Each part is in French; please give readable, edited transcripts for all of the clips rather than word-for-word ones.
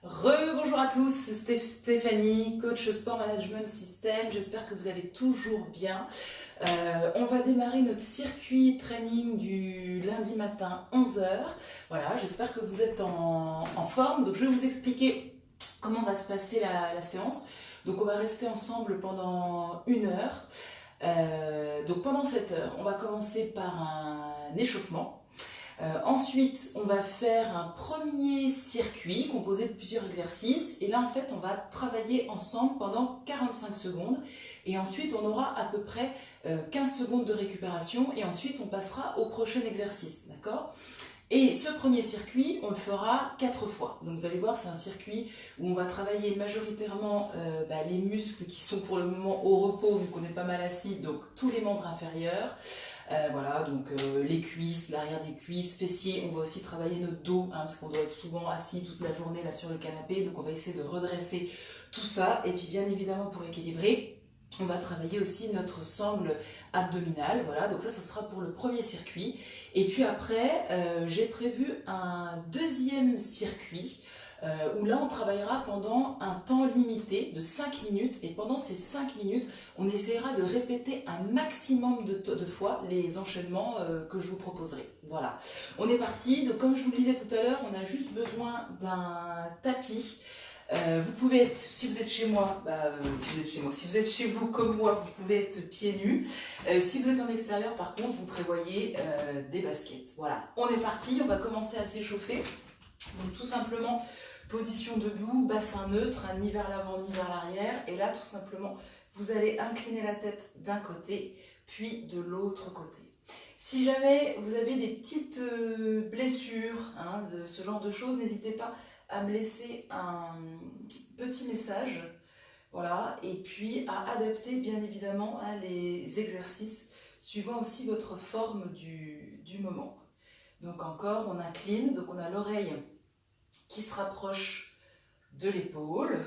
Bonjour à tous, c'est Stéphanie, coach sport management system. J'espère que vous allez toujours bien. On va démarrer notre circuit training du lundi matin 11h. Voilà, j'espère que vous êtes en forme. Donc je vais vous expliquer comment va se passer la séance. Donc on va rester ensemble pendant 1 heure. Donc pendant cette heure, on va commencer par un échauffement. Ensuite, on va faire un premier circuit composé de plusieurs exercices. Et là, en fait, on va travailler ensemble pendant 45 secondes. Et ensuite, on aura à peu près 15 secondes de récupération. Et ensuite, on passera au prochain exercice. D'accord ? Et ce premier circuit, on le fera 4 fois. Donc vous allez voir, c'est un circuit où on va travailler majoritairement les muscles qui sont pour le moment au repos, vu qu'on est pas mal assis, donc tous les membres inférieurs. Voilà, donc les cuisses, l'arrière des cuisses, fessiers. On va aussi travailler notre dos, parce qu'on doit être souvent assis toute la journée là sur le canapé. Donc on va essayer de redresser tout ça. Et puis bien évidemment, pour équilibrer, on va travailler aussi notre sangle abdominale. Voilà, donc ça, ce sera pour le premier circuit. Et puis après, j'ai prévu un deuxième circuit où là, on travaillera pendant un temps limité de 5 minutes. Et pendant ces 5 minutes, on essaiera de répéter un maximum de fois les enchaînements que je vous proposerai. Voilà, on est parti. Donc comme je vous le disais tout à l'heure, on a juste besoin d'un tapis. Vous pouvez être, si vous êtes chez moi, si vous êtes chez vous comme moi, vous pouvez être pieds nus. Si vous êtes en extérieur, par contre, vous prévoyez des baskets. Voilà, on est parti, on va commencer à s'échauffer. Donc tout simplement, position debout, bassin neutre, ni vers l'avant ni vers l'arrière. Et là, tout simplement, vous allez incliner la tête d'un côté, puis de l'autre côté. Si jamais vous avez des petites blessures, de ce genre de choses, n'hésitez pas à me laisser un petit message, voilà, et puis à adapter bien évidemment les exercices suivant aussi votre forme du moment. Donc encore, on incline, donc on a l'oreille qui se rapproche de l'épaule,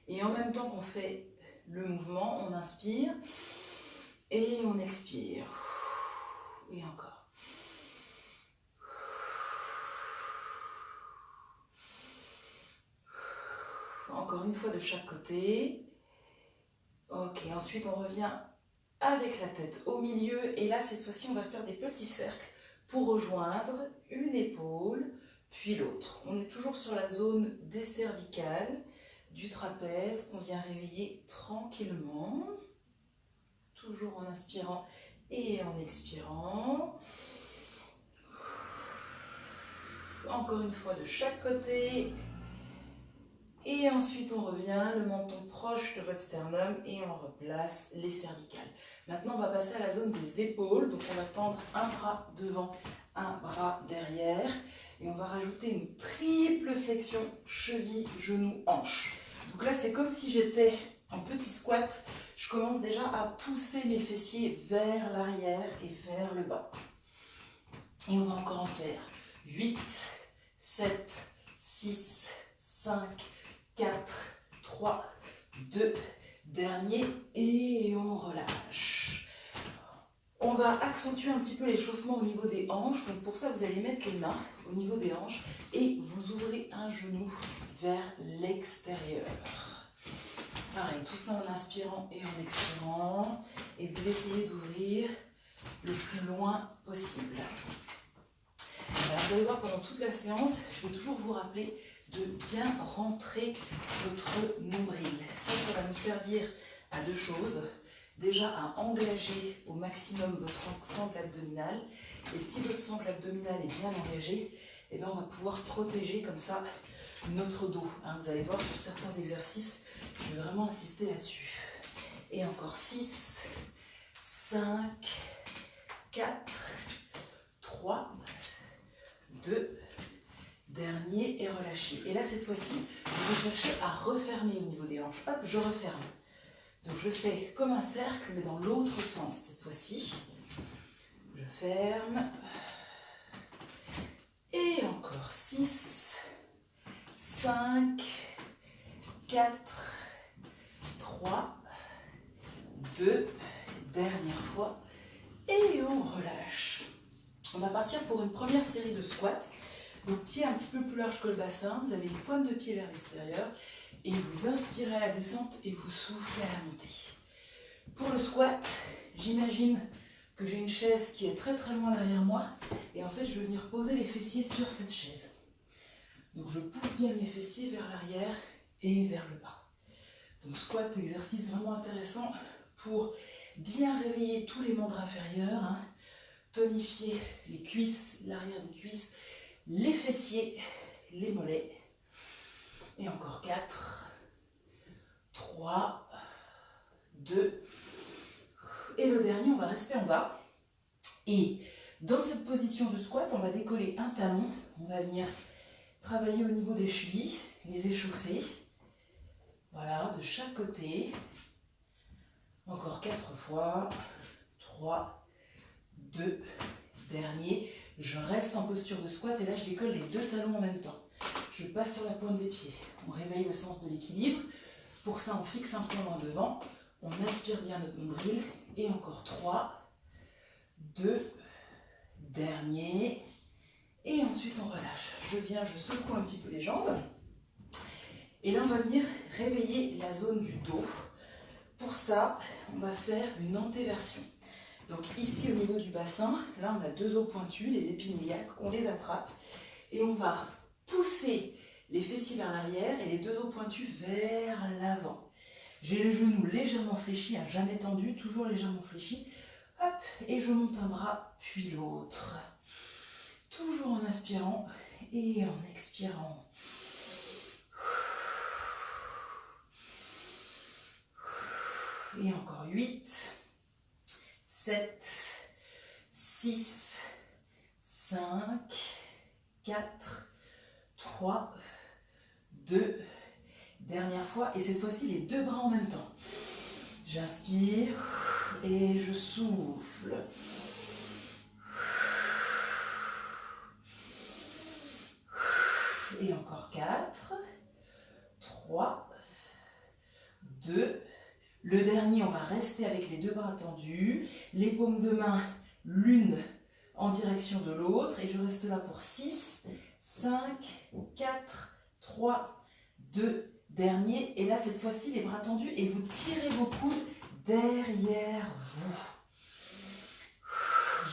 et en même temps qu'on fait le mouvement, on inspire et on expire, et encore. Encore une fois de chaque côté. Ok, ensuite on revient avec la tête au milieu. Et là, cette fois-ci, on va faire des petits cercles pour rejoindre une épaule, puis l'autre. On est toujours sur la zone des cervicales, du trapèze, qu'on vient réveiller tranquillement. Toujours en inspirant et en expirant. Encore une fois de chaque côté. Et ensuite, on revient, le menton proche de votre sternum et on replace les cervicales. Maintenant, on va passer à la zone des épaules. Donc, on va tendre un bras devant, un bras derrière. Et on va rajouter une triple flexion, cheville, genou, hanche. Donc là, c'est comme si j'étais en petit squat. Je commence déjà à pousser mes fessiers vers l'arrière et vers le bas. Et on va encore en faire 8, 7, 6, 5, 4, 3, 2, dernier, et on relâche. On va accentuer un petit peu l'échauffement au niveau des hanches. Donc pour ça, vous allez mettre les mains au niveau des hanches et vous ouvrez un genou vers l'extérieur. Pareil, tout ça en inspirant et en expirant. Et vous essayez d'ouvrir le plus loin possible. Alors vous allez voir, pendant toute la séance, je vais toujours vous rappeler de bien rentrer votre nombril. Ça va nous servir à deux choses. Déjà à engager au maximum votre sangle abdominale. Et si votre sangle abdominale est bien engagée, eh bien on va pouvoir protéger comme ça notre dos. Vous allez voir sur certains exercices, je vais vraiment insister là-dessus. Et encore 6, 5, 4, 3, 2, dernier et relâché. Et là, cette fois-ci, je vais chercher à refermer au niveau des hanches. Hop, je referme. Donc, je fais comme un cercle, mais dans l'autre sens cette fois-ci. Je ferme. Et encore 6, 5, 4, 3, 2, dernière fois. Et on relâche. On va partir pour une première série de squats. Donc pied un petit peu plus large que le bassin, vous avez les pointes de pied vers l'extérieur et vous inspirez à la descente et vous soufflez à la montée. Pour le squat, j'imagine que j'ai une chaise qui est très très loin derrière moi et en fait je vais venir poser les fessiers sur cette chaise. Donc je pousse bien mes fessiers vers l'arrière et vers le bas. Donc squat, exercice vraiment intéressant pour bien réveiller tous les membres inférieurs, hein, tonifier les cuisses, l'arrière des cuisses, les fessiers, les mollets. Et encore 4, 3, 2. Et le dernier, on va rester en bas. Et dans cette position de squat, on va décoller un talon. On va venir travailler au niveau des chevilles, les échauffer. Voilà, de chaque côté. Encore 4 fois. 3, 2, dernier. Je reste en posture de squat et là je décolle les 2 talons en même temps. Je passe sur la pointe des pieds. On réveille le sens de l'équilibre. Pour ça, on fixe un point loin devant. On aspire bien notre nombril. Et encore 3, 2, dernier. Et ensuite, on relâche. Je viens, je secoue un petit peu les jambes. Et là, on va venir réveiller la zone du dos. Pour ça, on va faire une antéversion. Donc ici, au niveau du bassin, là, on a 2 os pointus, les épines iliaques. On les attrape. Et on va pousser les fessiers vers l'arrière et les 2 os pointus vers l'avant. J'ai le genou légèrement fléchi, hein, jamais tendu, toujours légèrement fléchi. Hop, et je monte un bras, puis l'autre. Toujours en inspirant et en expirant. Et encore 8, 7, 6, 5, 4, 3, 2, dernière fois. Et cette fois-ci, les 2 bras en même temps. J'inspire et je souffle. Et encore 4, 3, 2. Le dernier, on va rester avec les 2 bras tendus, les paumes de main l'une en direction de l'autre. Et je reste là pour 6, 5, 4, 3, 2, dernier. Et là, cette fois-ci, les bras tendus et vous tirez vos coudes derrière vous.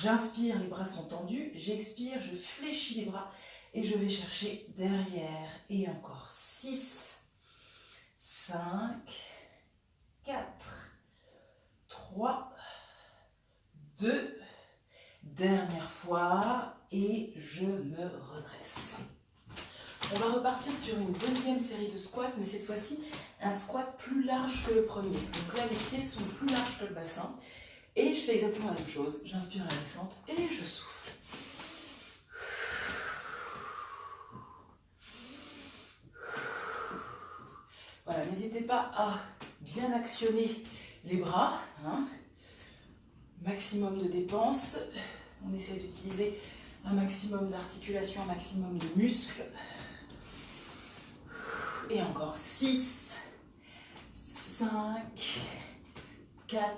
J'inspire, les bras sont tendus. J'expire, je fléchis les bras et je vais chercher derrière. Et encore 6, 5, 4, 3, 2, dernière fois, et je me redresse. On va repartir sur une deuxième série de squats, mais cette fois-ci, un squat plus large que le premier. Donc là, les pieds sont plus larges que le bassin. Et je fais exactement la même chose. J'inspire à la descente et je souffle. Voilà, n'hésitez pas à bien actionner les bras. Hein. Maximum de dépenses. On essaie d'utiliser un maximum d'articulation, un maximum de muscles. Et encore 6, 5, 4,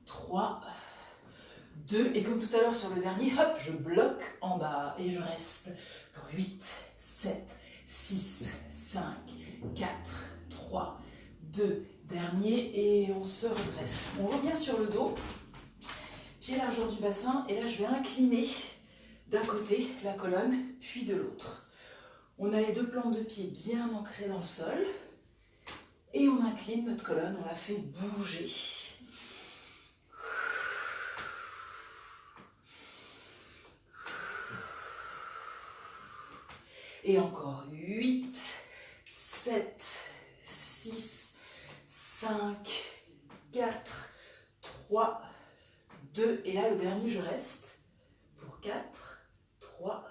3, 2. Et comme tout à l'heure sur le dernier, hop, je bloque en bas et je reste pour 8, 7, 6, 5, 4, 3, 2, dernier. Et on se redresse. On revient sur le dos. Pied largeur du bassin. Et là, je vais incliner d'un côté la colonne, puis de l'autre. On a les 2 plantes de pied bien ancrées dans le sol. Et on incline notre colonne, on la fait bouger. Et encore 8, 7, 6, 5, 4, 3, 2. Et là, le dernier, je reste pour 4, 3,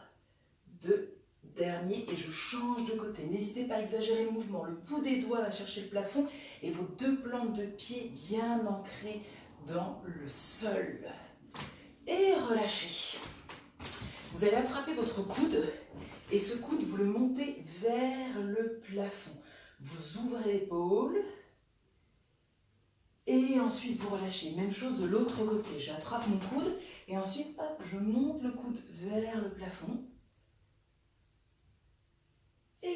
2, dernier, et je change de côté. N'hésitez pas à exagérer le mouvement. Le bout des doigts va chercher le plafond et vos 2 plantes de pied bien ancrées dans le sol. Et relâchez. Vous allez attraper votre coude et ce coude, vous le montez vers le plafond. Vous ouvrez l'épaule et ensuite vous relâchez. Même chose de l'autre côté. J'attrape mon coude et ensuite, hop, je monte le coude vers le plafond.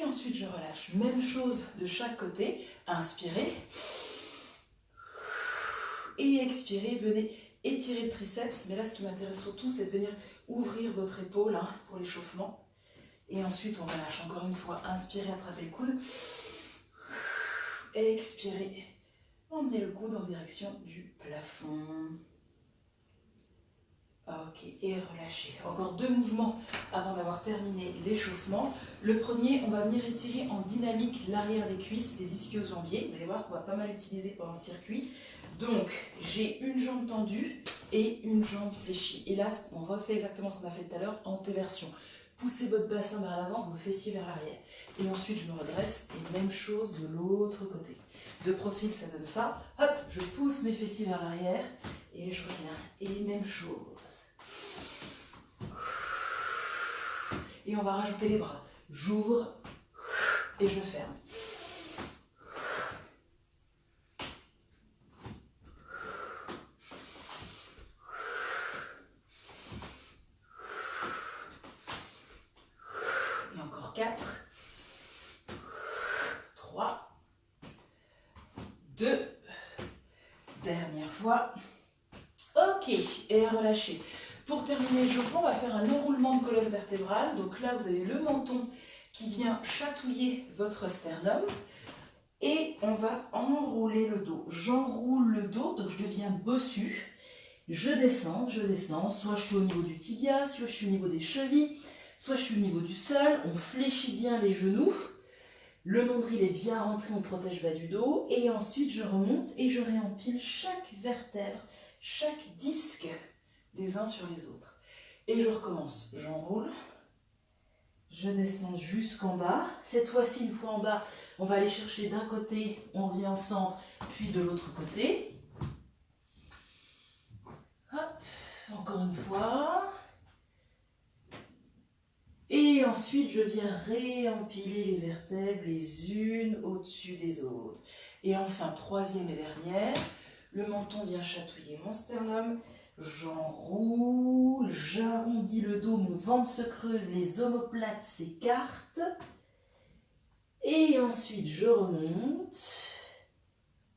ensuite, je relâche. Même chose de chaque côté. Inspirez. Et expirez. Venez étirer le triceps. Mais là, ce qui m'intéresse surtout, c'est de venir ouvrir votre épaule hein, pour l'échauffement. Et ensuite, on relâche encore une fois. Inspirez, attrapez le coude. Expirez. Emmenez le coude en direction du plafond. Ok, et relâchez. Encore 2 mouvements avant d'avoir terminé l'échauffement. Le premier, on va venir étirer en dynamique l'arrière des cuisses, les ischio-jambiers. Vous allez voir qu'on va pas mal utiliser pendant le circuit. Donc, j'ai une jambe tendue et une jambe fléchie. Et là, on refait exactement ce qu'on a fait tout à l'heure, antéversion. Poussez votre bassin vers l'avant, vos fessiers vers l'arrière. Et ensuite, je me redresse et même chose de l'autre côté. De profil, ça donne ça. Hop, je pousse mes fessiers vers l'arrière et je reviens. Et même chose. Et on va rajouter les bras. J'ouvre et je ferme. Et encore 4, 3, 2, dernière fois. Ok, et relâchez. Pour terminer l'échauffement, on va faire un enroulement de colonne vertébrale. Donc là, vous avez le menton qui vient chatouiller votre sternum. Et on va enrouler le dos. J'enroule le dos, donc je deviens bossu. Je descends. Soit je suis au niveau du tibia, soit je suis au niveau des chevilles, soit je suis au niveau du sol. On fléchit bien les genoux. Le nombril est bien rentré, on protège bas du dos. Et ensuite, je remonte et je réempile chaque vertèbre, chaque disque, les uns sur les autres. Et je recommence. J'enroule. Je descends jusqu'en bas. Cette fois-ci, une fois en bas, on va aller chercher d'un côté, on revient au centre, puis de l'autre côté. Hop, encore une fois. Et ensuite, je viens réempiler les vertèbres les unes au-dessus des autres. Et enfin, troisième et dernière, le menton vient chatouiller mon sternum. J'enroule, j'arrondis le dos, mon ventre se creuse, les omoplates s'écartent. Et ensuite, je remonte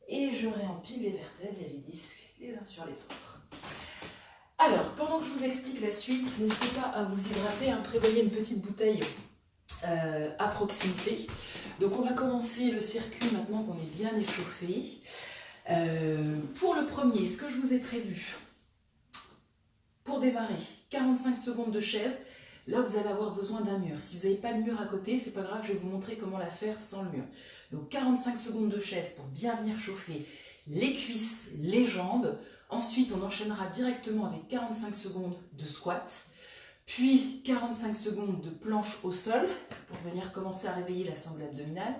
et je réempile les vertèbres et les disques les uns sur les autres. Alors, pendant que je vous explique la suite, n'hésitez pas à vous hydrater, prévoyez une petite bouteille à proximité. Donc, on va commencer le circuit maintenant qu'on est bien échauffé. Pour le premier, ce que je vous ai prévu, pour démarrer, 45 secondes de chaise. Là, vous allez avoir besoin d'un mur. Si vous n'avez pas de mur à côté, c'est pas grave, je vais vous montrer comment la faire sans le mur. Donc 45 secondes de chaise pour bien venir chauffer les cuisses, les jambes. Ensuite, on enchaînera directement avec 45 secondes de squat. Puis 45 secondes de planche au sol pour venir commencer à réveiller la sangle abdominale.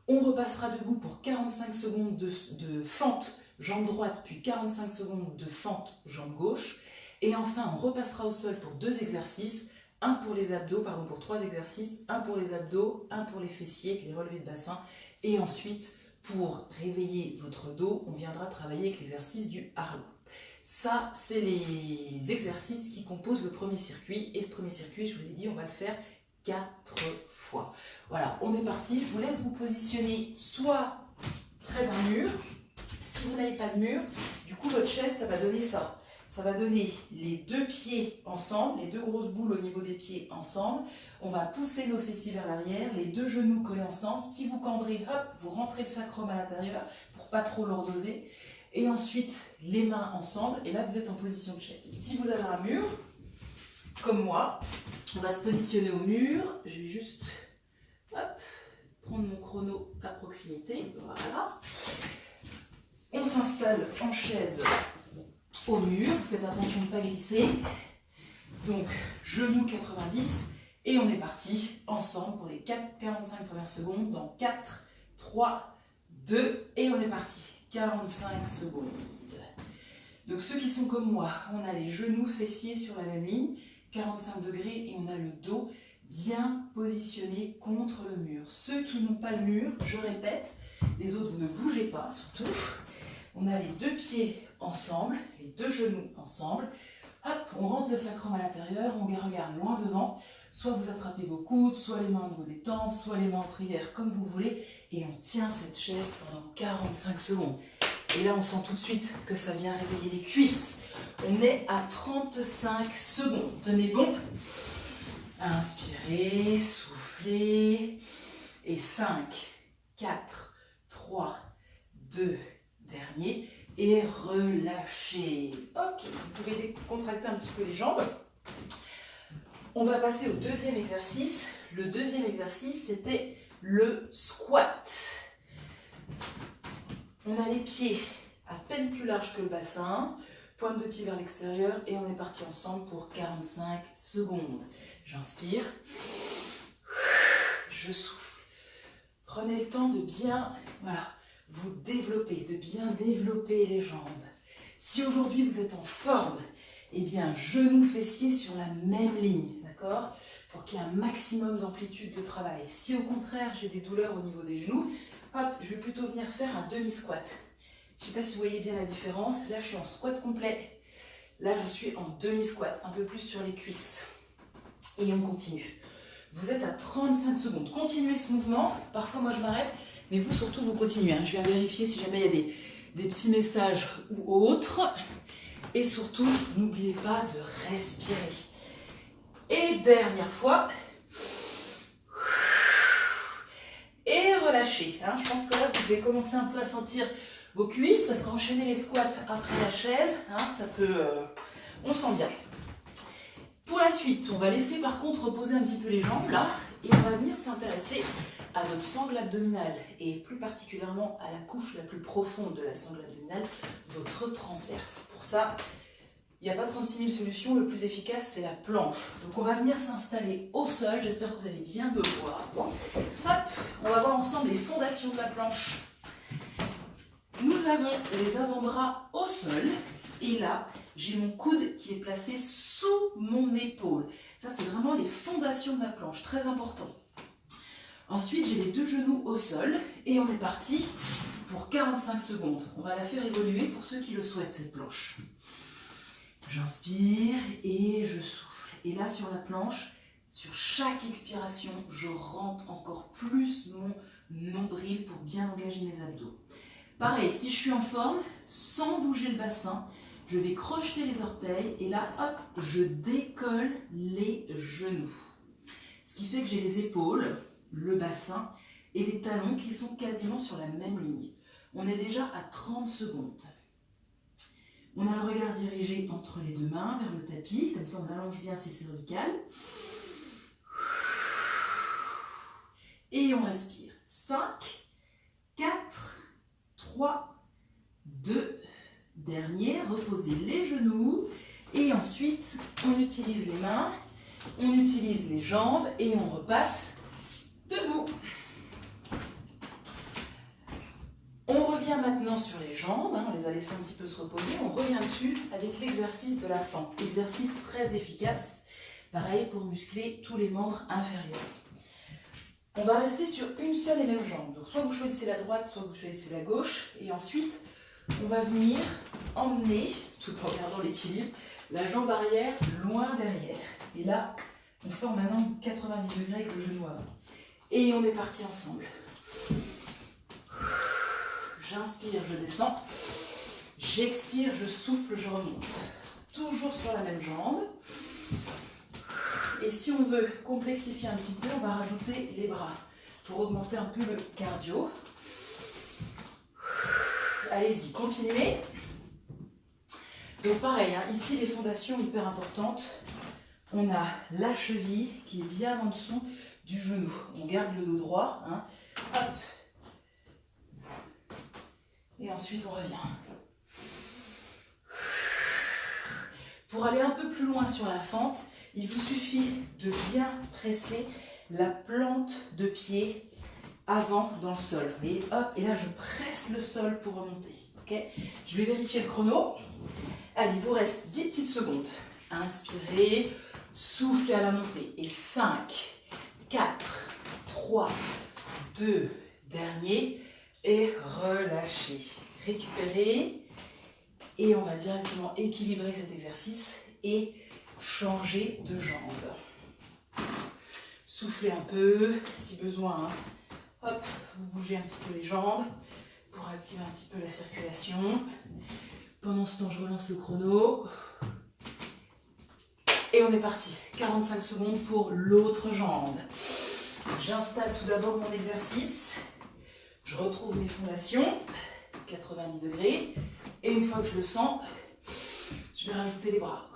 On repassera debout pour 45 secondes de fente jambe droite, puis 45 secondes de fente jambe gauche. Et enfin, on repassera au sol pour 2 exercices. Un pour les abdos, pour 3 exercices, un pour les abdos, un pour les fessiers, les relevés de bassin. Et ensuite, pour réveiller votre dos, on viendra travailler avec l'exercice du Harlow. Ça, c'est les exercices qui composent le premier circuit. Et ce premier circuit, je vous l'ai dit, on va le faire 4 fois. Voilà, on est parti. Je vous laisse vous positionner soit près d'un mur. Si vous n'avez pas de mur, du coup, votre chaise, ça va donner ça. Ça va donner les 2 pieds ensemble, les 2 grosses boules au niveau des pieds ensemble. On va pousser nos fessiers vers l'arrière, les 2 genoux collés ensemble. Si vous cambrez, hop, vous rentrez le sacrum à l'intérieur pour pas trop lordoser. Et ensuite, les mains ensemble. Et là, vous êtes en position de chaise. Si vous avez un mur, comme moi, on va se positionner au mur. Je vais juste hop, prendre mon chrono à proximité. Voilà. On s'installe en chaise au mur, vous faites attention de ne pas glisser. Donc, genoux 90 et on est parti ensemble pour les 45 premières secondes dans 4, 3, 2 et on est parti. 45 secondes. Donc, ceux qui sont comme moi, on a les genoux fessiers sur la même ligne, 45 degrés et on a le dos bien positionné contre le mur. Ceux qui n'ont pas le mur, je répète, les autres, vous ne bougez pas surtout. On a les 2 pieds ensemble, les 2 genoux ensemble. Hop, on rentre le sacrum à l'intérieur, on regarde loin devant. Soit vous attrapez vos coudes, soit les mains au niveau des tempes, soit les mains en prière, comme vous voulez. Et on tient cette chaise pendant 45 secondes. Et là, on sent tout de suite que ça vient réveiller les cuisses. On est à 35 secondes. Tenez bon. Inspirez, soufflez. Et 5, 4, 3, 2, dernier. Et relâchez. Ok, vous pouvez décontracter un petit peu les jambes. On va passer au deuxième exercice. Le deuxième exercice, c'était le squat. On a les pieds à peine plus larges que le bassin, pointe de pied vers l'extérieur et on est parti ensemble pour 45 secondes. J'inspire, je souffle. Prenez le temps de bien vous développer, de bien développer les jambes. Si aujourd'hui vous êtes en forme, eh bien genoux fessiers sur la même ligne, d'accord ? Pour qu'il y ait un maximum d'amplitude de travail. Si au contraire j'ai des douleurs au niveau des genoux, hop, je vais plutôt venir faire un demi-squat. Je ne sais pas si vous voyez bien la différence. Là, je suis en squat complet. Là, je suis en demi-squat, un peu plus sur les cuisses. Et on continue. Vous êtes à 35 secondes. Continuez ce mouvement. Parfois, moi, je m'arrête. Mais vous, surtout, vous continuez. Je viens vérifier si jamais il y a des petits messages ou autres. Et surtout, n'oubliez pas de respirer. Et dernière fois. Et relâchez. Je pense que là, vous devez commencer un peu à sentir vos cuisses, parce qu'enchaîner les squats après la chaise, ça peut... on sent bien. Pour la suite, on va laisser par contre reposer un petit peu les jambes, là, et on va venir s'intéresser à votre sangle abdominale, et plus particulièrement à la couche la plus profonde de la sangle abdominale, votre transverse. Pour ça, il n'y a pas 36 000 solutions, le plus efficace, c'est la planche. Donc on va venir s'installer au sol, j'espère que vous allez bien me voir. Hop, on va voir ensemble les fondations de la planche. Nous avons les avant-bras au sol et là, j'ai mon coude qui est placé sous mon épaule. Ça, c'est vraiment les fondations de la planche, très important. Ensuite, j'ai les deux genoux au sol et on est parti pour 45 secondes. On va la faire évoluer pour ceux qui le souhaitent, cette planche. J'inspire et je souffle. Et là, sur la planche, sur chaque expiration, je rentre encore plus mon nombril pour bien engager mes abdos. Pareil, si je suis en forme, sans bouger le bassin, je vais crocheter les orteils et là, hop, je décolle les genoux. Ce qui fait que j'ai les épaules, le bassin et les talons qui sont quasiment sur la même ligne. On est déjà à 30 secondes. On a le regard dirigé entre les deux mains vers le tapis, comme ça on allonge bien ses cervicales. Et on respire. 5, 4, 3, 2, dernier, reposez les genoux et ensuite on utilise les mains, on utilise les jambes et on repasse debout. On revient maintenant sur les jambes, on les a laissées un petit peu se reposer, on revient dessus avec l'exercice de la fente, exercice très efficace, pareil pour muscler tous les membres inférieurs. On va rester sur une seule et même jambe. Donc soit vous choisissez la droite, soit vous choisissez la gauche. Et ensuite, on va venir emmener, tout en gardant l'équilibre, la jambe arrière loin derrière. Et là, on forme un angle de 90 degrés avec le genou avant. Et on est parti ensemble. J'inspire, je descends. J'expire, je souffle, je remonte. Toujours sur la même jambe. Et si on veut complexifier un petit peu, on va rajouter les bras pour augmenter un peu le cardio. Allez-y, continuez. Donc pareil, ici les fondations hyper importantes. On a la cheville qui est bien en dessous du genou. On garde le dos droit. Hop. Et ensuite on revient. Pour aller un peu plus loin sur la fente, il vous suffit de bien presser la plante de pied avant dans le sol. Vous voyez, hop, et là je presse le sol pour remonter. Okay, je vais vérifier le chrono. Allez, il vous reste 10 petites secondes. Inspirez, soufflez à la montée. Et 5, 4, 3, 2, dernier. Et relâchez. Récupérez. Et on va directement équilibrer cet exercice et changer de jambe. Soufflez un peu, si besoin. Hein. Hop, vous bougez un petit peu les jambes pour activer un petit peu la circulation. Pendant ce temps, je relance le chrono. Et on est parti. 45 secondes pour l'autre jambe. J'installe tout d'abord mon exercice. Je retrouve mes fondations. 90 degrés. Et une fois que je le sens, je vais rajouter les bras.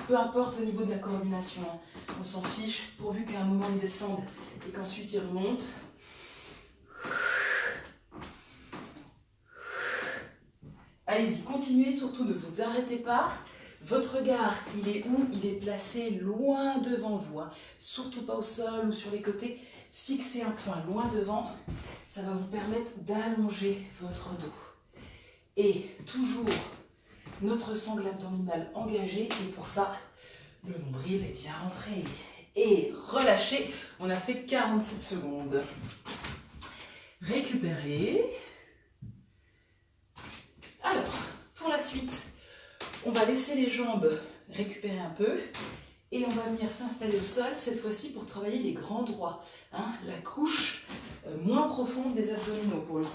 Peu importe au niveau de la coordination, on s'en fiche, pourvu qu'à un moment il descende et qu'ensuite il remonte. Allez-y, continuez, surtout ne vous arrêtez pas. Votre regard, il est où? Il est placé loin devant vous, hein. Surtout pas au sol ou sur les côtés. Fixez un point loin devant, ça va vous permettre d'allonger votre dos. Et toujours notre sangle abdominale engagée, et pour ça, le nombril est bien rentré. Et relâchez, on a fait 47 secondes. Récupérez. Alors, pour la suite, on va laisser les jambes récupérer un peu et on va venir s'installer au sol, cette fois-ci pour travailler les grands droits, hein, la couche moins profonde des abdominaux pour le coup.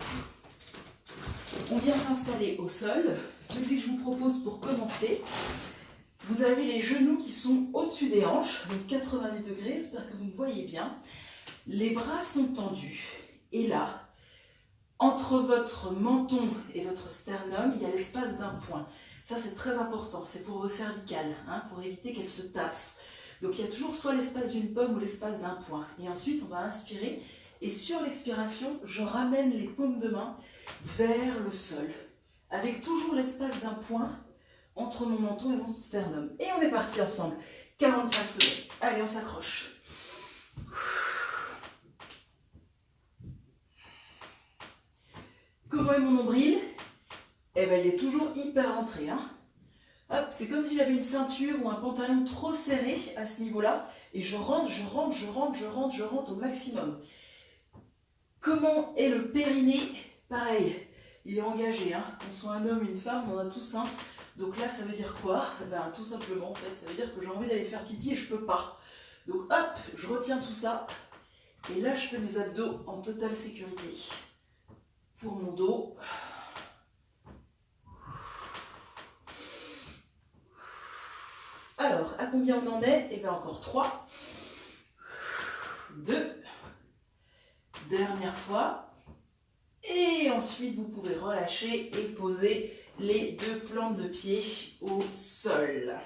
On vient s'installer au sol. Celui que je vous propose pour commencer, vous avez les genoux qui sont au-dessus des hanches, donc 90 degrés, j'espère que vous me voyez bien. Les bras sont tendus et là, entre votre menton et votre sternum, il y a l'espace d'un point. Ça, c'est très important, c'est pour vos cervicales, hein, pour éviter qu'elles se tassent. Donc, il y a toujours soit l'espace d'une pomme ou l'espace d'un point. Et ensuite, on va inspirer. Et sur l'expiration, je ramène les paumes de main vers le sol, avec toujours l'espace d'un point entre mon menton et mon sternum. Et on est parti ensemble. 45 secondes. Allez, on s'accroche. Comment est mon nombril? Eh bien, il est toujours hyper rentré. Hein. Hop, c'est comme si j'avais une ceinture ou un pantalon trop serré à ce niveau-là. Et je rentre, je rentre, je rentre, je rentre, je rentre au maximum. Comment est le périnée? Pareil, il est engagé. Hein. Qu'on soit un homme, une femme, on en a tous un. Donc là, ça veut dire quoi? Ben, tout simplement, en fait, ça veut dire que j'ai envie d'aller faire pipi et je peux pas. Donc hop, je retiens tout ça. Et là, je fais mes abdos en totale sécurité. Pour mon dos. Alors, à combien on en est? Eh bien, encore 3. 2. Dernière fois. Et ensuite, vous pouvez relâcher et poser les 2 plantes de pied au sol.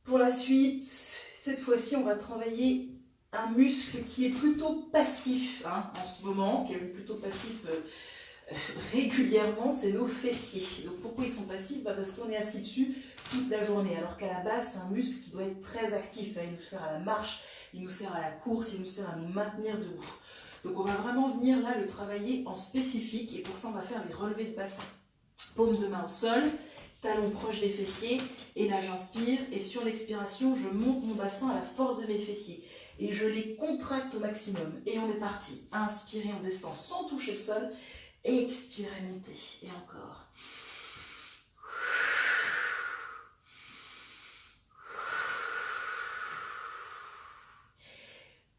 Pour la suite, cette fois-ci, on va travailler un muscle qui est plutôt passif hein, en ce moment, qui est plutôt passif régulièrement, c'est nos fessiers. Donc pourquoi ils sont passifs? Parce qu'on est assis dessus toute la journée, alors qu'à la base, c'est un muscle qui doit être très actif. Hein. Il nous sert à la marche, il nous sert à la course, il nous sert à nous maintenir debout. Donc on va vraiment venir là le travailler en spécifique, et pour ça, on va faire des relevés de bassin. Paume de main au sol, talons proches des fessiers, et là j'inspire, et sur l'expiration, je monte mon bassin à la force de mes fessiers. Et je les contracte au maximum. Et on est parti. Inspirez, on descend sans toucher le sol. Expirez, montez. Et encore.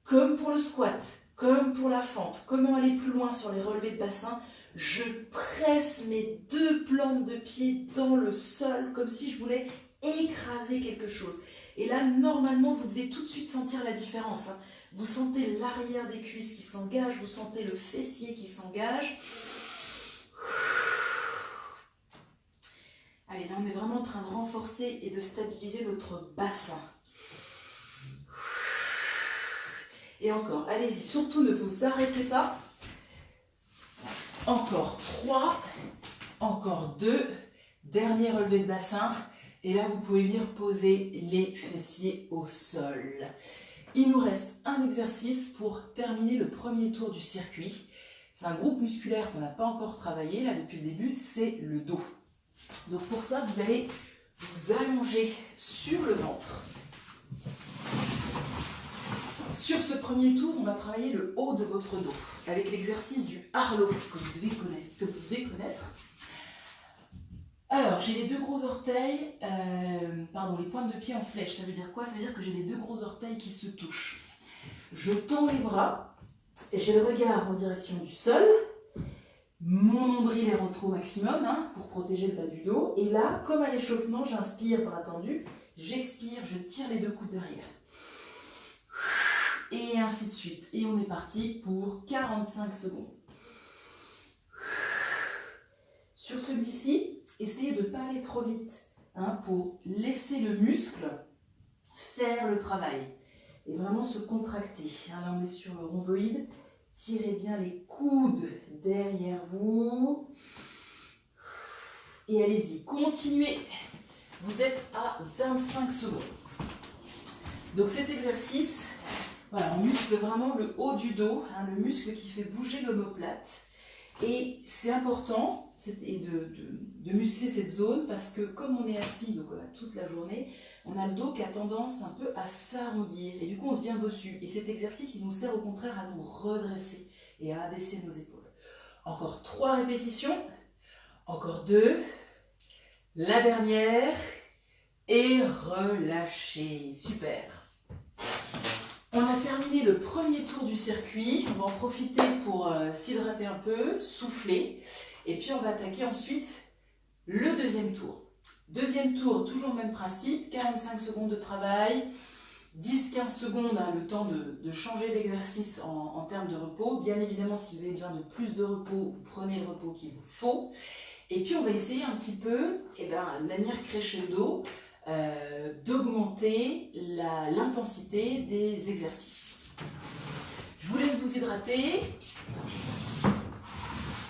Comme pour le squat, comme pour la fente, comment aller plus loin sur les relevés de bassin, je presse mes 2 plantes de pied dans le sol, comme si je voulais écraser quelque chose. Et là, normalement, vous devez tout de suite sentir la différence. Hein. Vous sentez l'arrière des cuisses qui s'engage, vous sentez le fessier qui s'engage. Allez, là, on est vraiment en train de renforcer et de stabiliser notre bassin. Et encore, allez-y, surtout ne vous arrêtez pas. Encore 3, encore 2, dernier relevé de bassin. Et là, vous pouvez venir poser les fessiers au sol. Il nous reste un exercice pour terminer le premier tour du circuit. C'est un groupe musculaire qu'on n'a pas encore travaillé là depuis le début, c'est le dos. Donc pour ça, vous allez vous allonger sur le ventre. Sur ce premier tour, on va travailler le haut de votre dos avec l'exercice du Harlow que vous devez connaître. Alors, j'ai les deux gros orteils, les pointes de pied en flèche. Ça veut dire quoi? Ça veut dire que j'ai les deux gros orteils qui se touchent. Je tends les bras, et j'ai le regard en direction du sol. Mon nombril est rentré au maximum pour protéger le bas du dos. Et là, comme à l'échauffement, j'inspire bras tendu, j'expire, je tire les deux coudes derrière. Et ainsi de suite. Et on est parti pour 45 secondes. Sur celui-ci, essayez de ne pas aller trop vite pour laisser le muscle faire le travail et vraiment se contracter. Là, on est sur le rhomboïde. Tirez bien les coudes derrière vous. Et allez-y, continuez. Vous êtes à 25 secondes. Donc cet exercice, voilà, on muscle vraiment le haut du dos, le muscle qui fait bouger l'omoplate. Et c'est important de muscler cette zone parce que comme on est assis donc, toute la journée, on a le dos qui a tendance un peu à s'arrondir et du coup on devient bossu. Et cet exercice, il nous sert au contraire à nous redresser et à abaisser nos épaules. Encore 3 répétitions, encore 2, la dernière et relâchez. Super. On a terminé le premier tour du circuit, on va en profiter pour s'hydrater un peu, souffler, et puis on va attaquer ensuite le deuxième tour. Deuxième tour, toujours le même principe, 45 secondes de travail, 10-15 secondes, le temps de changer d'exercice en termes de repos. Bien évidemment, si vous avez besoin de plus de repos, vous prenez le repos qu'il vous faut. Et puis on va essayer un petit peu, de manière crescendo, d'augmenter l'intensité des exercices. Je vous laisse vous hydrater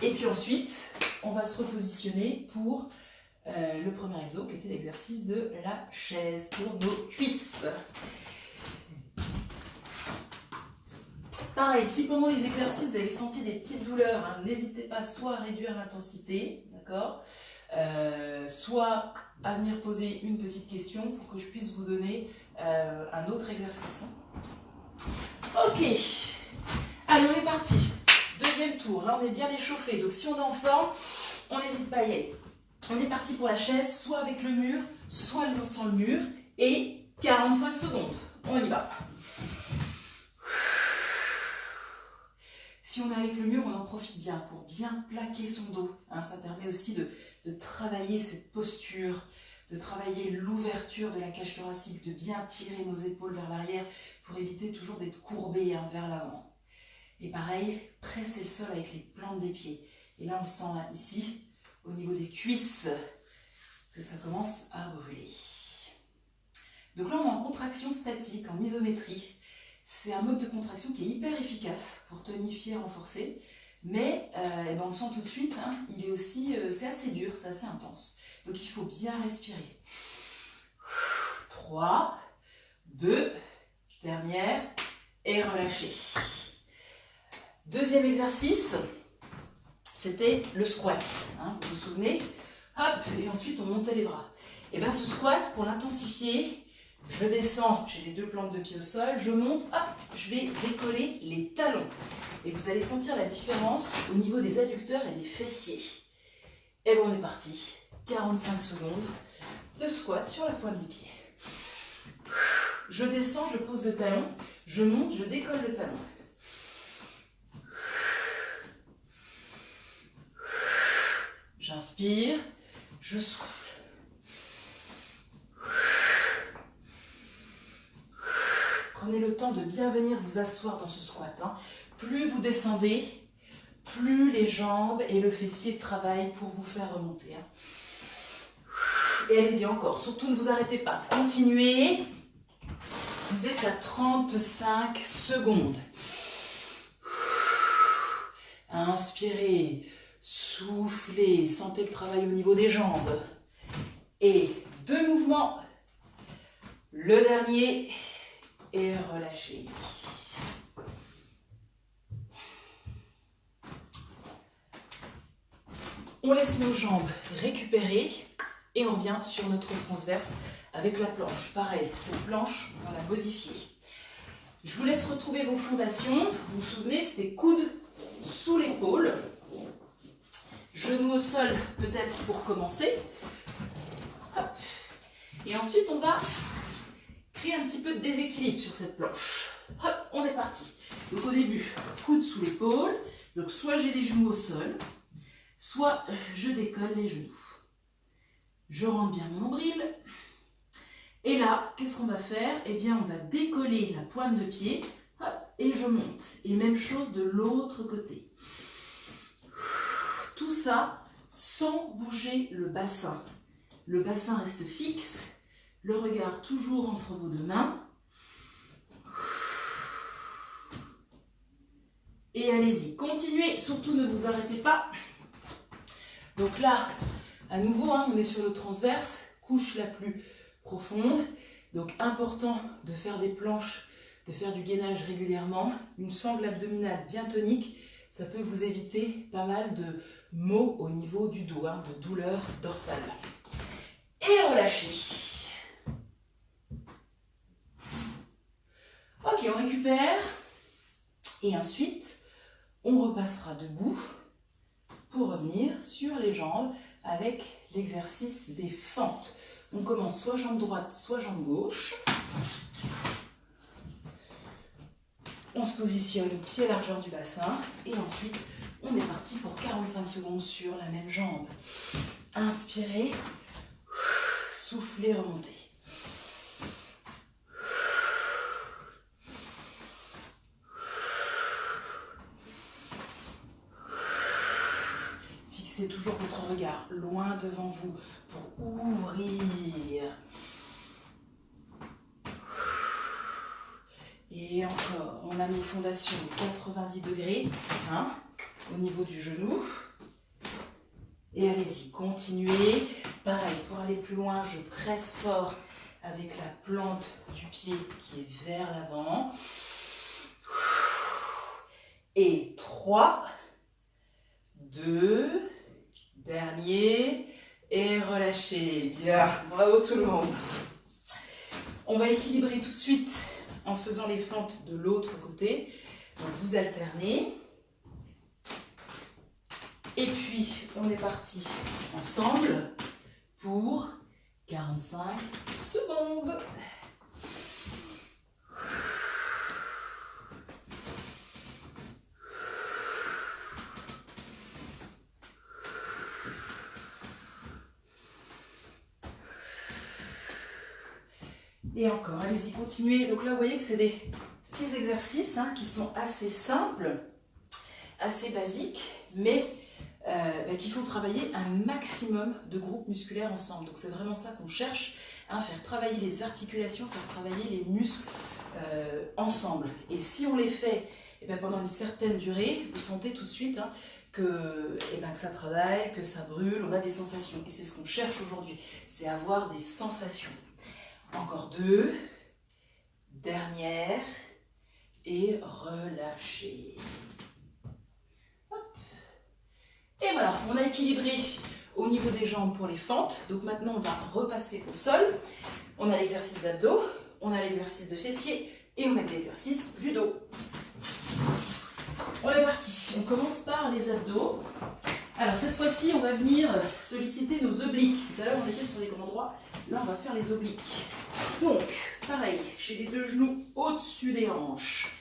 et puis ensuite on va se repositionner pour le premier exo qui était l'exercice de la chaise pour nos cuisses. Pareil, si pendant les exercices vous avez senti des petites douleurs, n'hésitez pas soit à réduire l'intensité, d'accord, soit à venir poser une petite question pour que je puisse vous donner un autre exercice. Ok, allez on est parti. Deuxième tour, là on est bien échauffé, donc si on est en forme, on n'hésite pas à y aller. On est parti pour la chaise, soit avec le mur, soit sans le mur, et 45 secondes. On y va. Si on est avec le mur, on en profite bien pour bien plaquer son dos. Ça permet aussi de travailler cette posture, de travailler l'ouverture de la cage thoracique, de bien tirer nos épaules vers l'arrière pour éviter toujours d'être courbé vers l'avant. Et pareil, presser le sol avec les plantes des pieds. Et là, on sent ici, au niveau des cuisses, que ça commence à brûler. Donc là, on est en contraction statique, en isométrie. C'est un mode de contraction qui est hyper efficace pour tonifier, renforcer. Mais on le sent tout de suite, il est aussi, c'est assez dur, c'est assez intense. Donc il faut bien respirer. 3, 2, dernière, et relâchez. Deuxième exercice, c'était le squat. Vous vous souvenez? Hop, et ensuite on montait les bras. Et bien ce squat, pour l'intensifier, je descends, j'ai les deux plantes de pied au sol, je monte, hop, je vais décoller les talons. Et vous allez sentir la différence au niveau des adducteurs et des fessiers. Et bien on est parti. 45 secondes de squat sur la pointe des pieds. Je descends, je pose le talon, je monte, je décolle le talon. J'inspire, je souffle. Prenez le temps de bien venir vous asseoir dans ce squat. Plus vous descendez, plus les jambes et le fessier travaillent pour vous faire remonter. Et allez-y encore, surtout ne vous arrêtez pas, continuez. Vous êtes à 35 secondes. Inspirez, soufflez, sentez le travail au niveau des jambes. Et 2 mouvements. Le dernier, et relâchez. On laisse nos jambes récupérer. Et on revient sur notre transverse avec la planche. Pareil, cette planche, on va la modifier. Je vous laisse retrouver vos fondations. Vous vous souvenez, c'était coude sous l'épaule. Genoux au sol, peut-être pour commencer. Hop. Et ensuite, on va créer un petit peu de déséquilibre sur cette planche. Hop, on est parti. Donc au début, coude sous l'épaule. Donc soit j'ai les genoux au sol, soit je décolle les genoux. Je rentre bien mon nombril. Et là, qu'est-ce qu'on va faire? Eh bien, on va décoller la pointe de pied. Hop, et je monte. Et même chose de l'autre côté. Tout ça sans bouger le bassin. Le bassin reste fixe. Le regard toujours entre vos deux mains. Et allez-y, continuez, surtout ne vous arrêtez pas. Donc là, à nouveau, on est sur le transverse, couche la plus profonde. Donc important de faire des planches, de faire du gainage régulièrement. Une sangle abdominale bien tonique, ça peut vous éviter pas mal de maux au niveau du dos, de douleurs dorsales. Et relâchez. Ok, on récupère. Et ensuite, on repassera debout pour revenir sur les jambes avec l'exercice des fentes. On commence soit jambe droite, soit jambe gauche. On se positionne pied largeur du bassin et ensuite on est parti pour 45 secondes sur la même jambe. Inspirez, soufflez, remontez. Fixez toujours votre regard loin devant vous pour ouvrir. Et encore, on a nos fondations de 90 degrés au niveau du genou. Et allez-y, continuez. Pareil, pour aller plus loin, je presse fort avec la plante du pied qui est vers l'avant. Et 3, 2, dernier. Et relâchez. Bien, bravo tout le monde. On va équilibrer tout de suite en faisant les fentes de l'autre côté. Donc vous alternez. Et puis on est parti ensemble pour 45 secondes. Et encore, allez-y, continuez. Donc là, vous voyez que c'est des petits exercices qui sont assez simples, assez basiques, mais qui font travailler un maximum de groupes musculaires ensemble. Donc c'est vraiment ça qu'on cherche, faire travailler les articulations, faire travailler les muscles ensemble. Et si on les fait pendant une certaine durée, vous sentez tout de suite que ça travaille, que ça brûle, on a des sensations. Et c'est ce qu'on cherche aujourd'hui, c'est avoir des sensations. Encore 2, dernière, et relâchez. Hop. Et voilà, on a équilibré au niveau des jambes pour les fentes. Donc maintenant, on va repasser au sol. On a l'exercice d'abdos, on a l'exercice de fessiers et on a l'exercice du dos. On est parti. On commence par les abdos. Alors cette fois-ci, on va venir solliciter nos obliques. Tout à l'heure, on était sur les grands droits. Là, on va faire les obliques. Donc, pareil, j'ai les deux genoux au-dessus des hanches.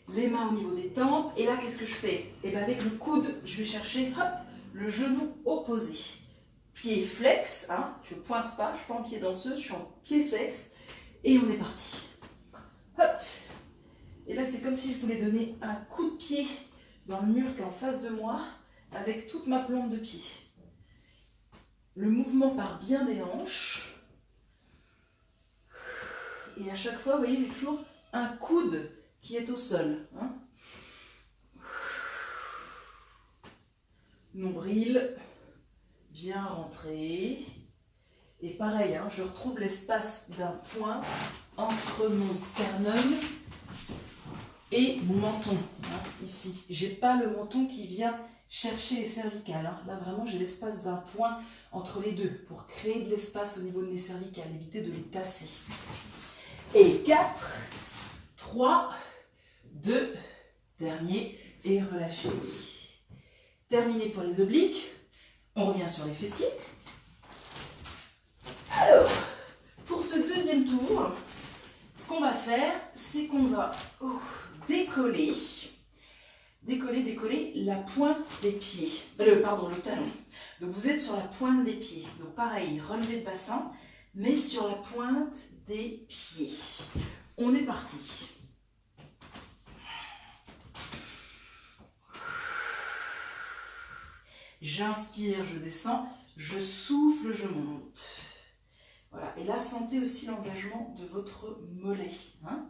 Les mains au niveau des tempes. Et là, qu'est-ce que je fais? Avec le coude, je vais chercher le genou opposé. Pied flex, je ne pointe pas, je ne suis pas en pied danseuse, je suis en pied flex. Et on est parti. Hop. Et là, c'est comme si je voulais donner un coup de pied dans le mur qui est en face de moi, avec toute ma plante de pied. Le mouvement part bien des hanches. Et à chaque fois, vous voyez, j'ai toujours un coude qui est au sol. Nombril, bien rentré. Et pareil, je retrouve l'espace d'un point entre mon sternum et mon menton, ici. J'ai pas le menton qui vient chercher les cervicales. Là, vraiment, j'ai l'espace d'un point entre les deux pour créer de l'espace au niveau de mes cervicales, éviter de les tasser. Et 4, 3, 2, dernier, et relâchez. Terminé pour les obliques. On revient sur les fessiers. Alors, pour ce deuxième tour, ce qu'on va faire, c'est qu'on va décoller la pointe des pieds. Le talon. Donc vous êtes sur la pointe des pieds. Donc pareil, relevé de bassin, mais sur la pointe des pieds. On est parti. J'inspire, je descends, je souffle, je monte. Voilà, et là, sentez aussi l'engagement de votre mollet. Hein.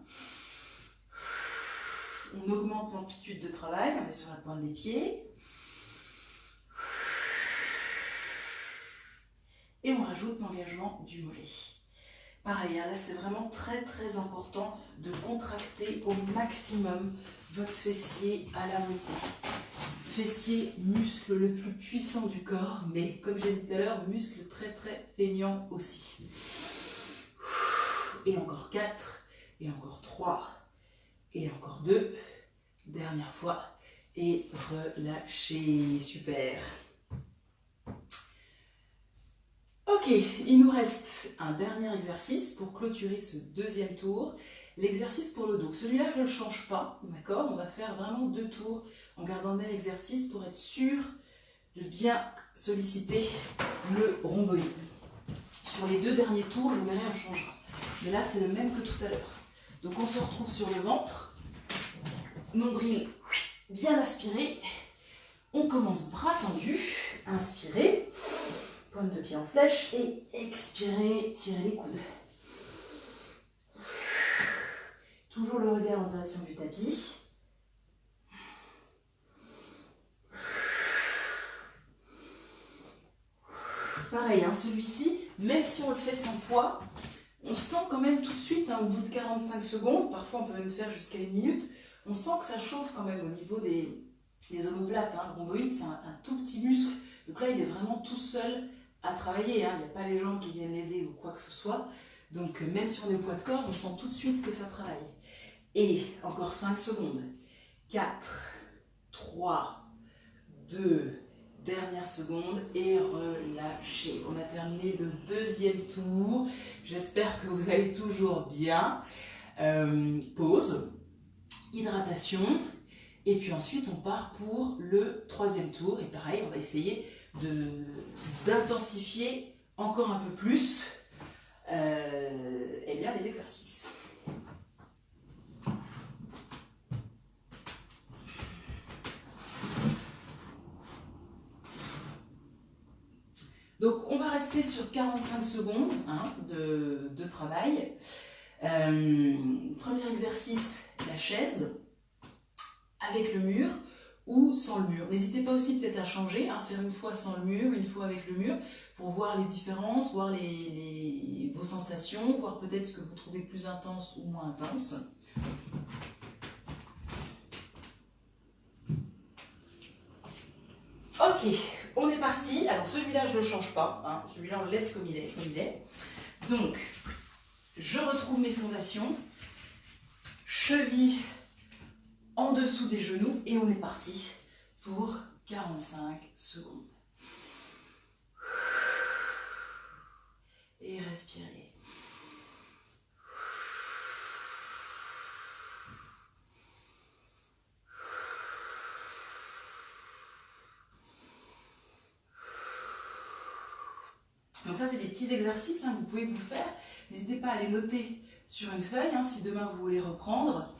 On augmente l'amplitude de travail, on est sur la pointe des pieds. Et on rajoute l'engagement du mollet. Pareil, hein, là c'est vraiment très très important de contracter au maximum votre fessier à la montée. Fessier, muscle le plus puissant du corps, mais comme j'ai dit tout à l'heure, muscle très très feignant aussi. Et encore 4, et encore 3, et encore 2. Dernière fois, et relâchez, super. Ok, il nous reste un dernier exercice pour clôturer ce deuxième tour. L'exercice pour le dos. Celui-là, je ne le change pas, d'accord? On va faire vraiment 2 tours en gardant le même exercice pour être sûr de bien solliciter le rhomboïde. Sur les 2 derniers tours, vous verrez, on changera. Mais là, c'est le même que tout à l'heure. Donc, on se retrouve sur le ventre. Nombril bien aspiré. On commence bras tendus. Inspirez. Pointe de pied en flèche et expirez, tirez les coudes. Toujours le regard en direction du tapis. Pareil, hein, celui-ci, même si on le fait sans poids, on sent quand même tout de suite, hein, au bout de 45 secondes, parfois on peut même faire jusqu'à 1 minute, on sent que ça chauffe quand même au niveau des omoplates. Hein. Le rhomboïde, c'est un tout petit muscle. Donc là, il est vraiment tout seul à travailler, hein. Il n'y a pas les jambes qui viennent l'aider ou quoi que ce soit. Donc même si on est au poids de corps, on sent tout de suite que ça travaille. Et encore 5 secondes. 4, 3, 2, dernière seconde et relâchez. On a terminé le deuxième tour. J'espère que vous allez toujours bien. Pause, hydratation. Et puis ensuite, on part pour le 3e tour. Et pareil, on va essayer d'intensifier encore un peu plus bien, les exercices. Donc on va rester sur 45 secondes hein, de travail. Premier exercice, la chaise avec le mur ou sans le mur. N'hésitez pas aussi peut-être à changer, hein, faire une fois sans le mur, une fois avec le mur, pour voir les différences, voir vos sensations, voir peut-être ce que vous trouvez plus intense ou moins intense. Ok, on est parti. Alors celui-là, je ne le change pas, hein. Celui-là, on le laisse comme il est. Donc, je retrouve mes fondations, cheville en dessous des genoux et on est parti pour 45 secondes. Et respirez. Donc ça, c'est des petits exercices hein, que vous pouvez vous faire. N'hésitez pas à les noter sur une feuille hein, si demain vous voulez reprendre.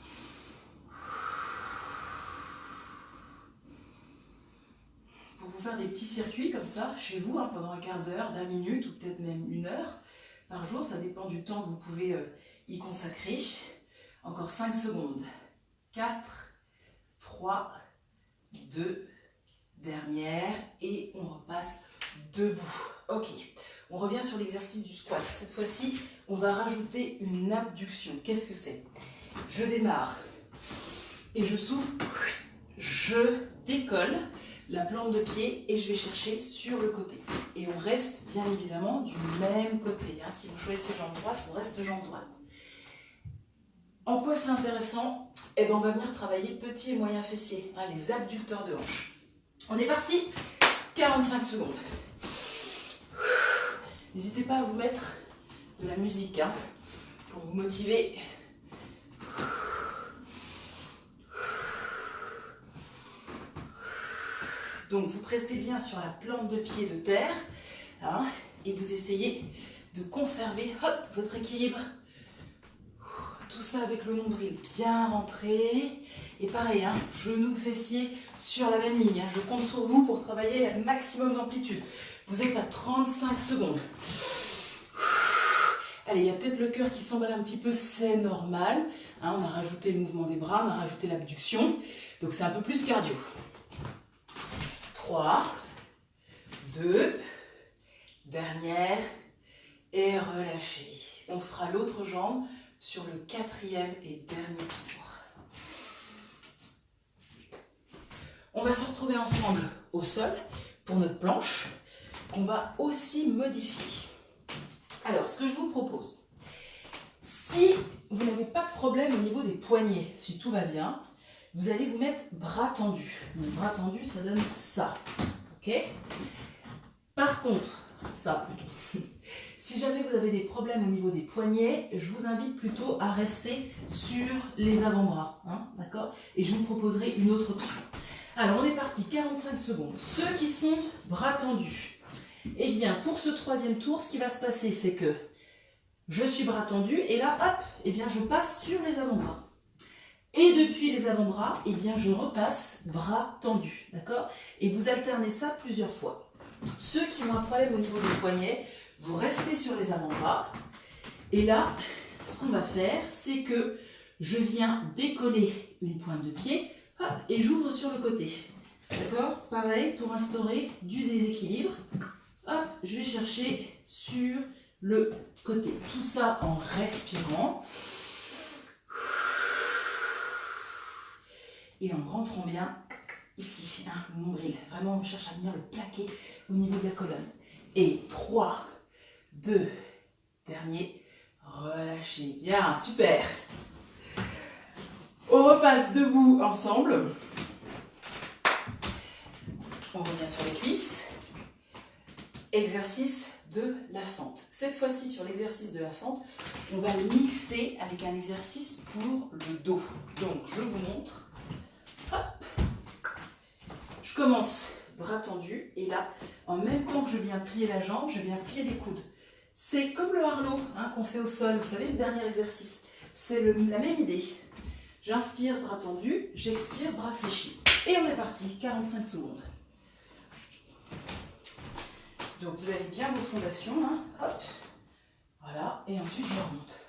Pour vous faire des petits circuits comme ça, chez vous, hein, pendant un quart d'heure, 20 minutes ou peut-être même 1 heure par jour. Ça dépend du temps que vous pouvez y consacrer. Encore 5 secondes. 4, 3, 2, dernière. Et on repasse debout. Ok. On revient sur l'exercice du squat. Cette fois-ci, on va rajouter une abduction. Qu'est-ce que c'est? Je démarre et je souffle. Je décolle la plante de pied et je vais chercher sur le côté. Et on reste bien évidemment du même côté. Hein. Si vous choisissez jambe droite, on reste jambe droite. En quoi c'est intéressant? Eh bien, on va venir travailler petit et moyen fessier, hein, les abducteurs de hanche. On est parti. 45 secondes. N'hésitez pas à vous mettre de la musique hein, pour vous motiver. Donc vous pressez bien sur la plante de pied de terre hein, et vous essayez de conserver hop, votre équilibre. Tout ça avec le nombril bien rentré. Et pareil, hein, genoux, fessiers sur la même ligne. Hein. Je compte sur vous pour travailler à un maximum d'amplitude. Vous êtes à 35 secondes. Allez, il y a peut-être le cœur qui s'emballe un petit peu, c'est normal. Hein, on a rajouté le mouvement des bras, on a rajouté l'abduction. Donc c'est un peu plus cardio. 3, 2, dernière et relâchez. On fera l'autre jambe sur le 4e et dernier tour. On va se retrouver ensemble au sol pour notre planche qu'on va aussi modifier. Alors, ce que je vous propose, si vous n'avez pas de problème au niveau des poignets, si tout va bien, vous allez vous mettre bras tendus. Donc, bras tendus, ça donne ça. Ok ? Par contre, ça plutôt. Si jamais vous avez des problèmes au niveau des poignets, je vous invite plutôt à rester sur les avant-bras. Hein, d'accord ? Et je vous proposerai une autre option. Alors, on est parti, 45 secondes. Ceux qui sont bras tendus, eh bien, pour ce 3e tour, ce qui va se passer, c'est que je suis bras tendu et là, hop, eh bien, je passe sur les avant-bras. Et depuis les avant-bras, eh bien, je repasse bras tendus, d'accord? Et vous alternez ça plusieurs fois. Ceux qui ont un problème au niveau des poignets, vous restez sur les avant-bras. Et là, ce qu'on va faire, c'est que je viens décoller une pointe de pied, hop, et j'ouvre sur le côté. D'accord? Pareil, pour instaurer du déséquilibre. Hop, je vais chercher sur le côté. Tout ça en respirant. Et en rentrant bien ici, hein, le nombril. Vraiment, on cherche à venir le plaquer au niveau de la colonne. Et 3, 2, dernier. Relâchez bien, super. On repasse debout ensemble. On revient sur les cuisses. Exercice de la fente. Cette fois-ci, sur l'exercice de la fente, on va le mixer avec un exercice pour le dos. Donc, je vous montre. Hop. Je commence bras tendus et là, en même temps que je viens plier la jambe, je viens plier les coudes. C'est comme le Harlow hein, qu'on fait au sol. Vous savez, le dernier exercice. C'est la même idée. J'inspire, bras tendus, j'expire, bras fléchis. Et on est parti, 45 secondes. Donc vous avez bien vos fondations, hein. Hop, voilà, et ensuite je remonte.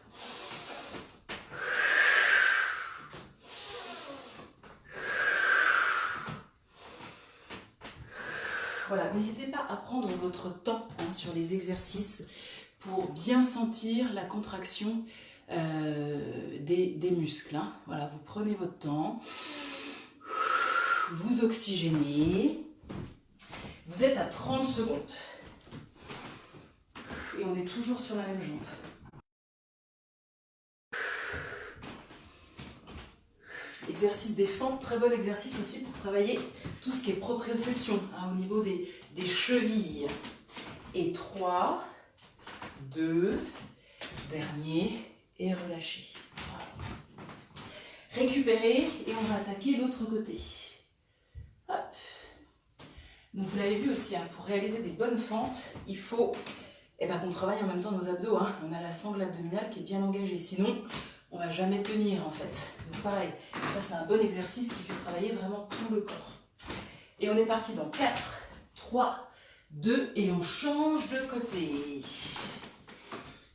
Voilà, n'hésitez pas à prendre votre temps hein, sur les exercices pour bien sentir la contraction des muscles. Hein. Voilà, vous prenez votre temps, vous oxygénez, vous êtes à 30 secondes. Et on est toujours sur la même jambe. Exercice des fentes, très bon exercice aussi pour travailler tout ce qui est proprioception, hein, au niveau des chevilles. Et 3, 2, dernier, et relâchez. Voilà. Récupérez et on va attaquer l'autre côté. Hop. Donc vous l'avez vu aussi, hein, pour réaliser des bonnes fentes, il faut qu'on travaille en même temps nos abdos. Hein. On a la sangle abdominale qui est bien engagée, sinon on ne va jamais tenir en fait. Donc pareil, ça c'est un bon exercice qui fait travailler vraiment tout le corps. Et on est parti dans 4, 3, 2 et on change de côté.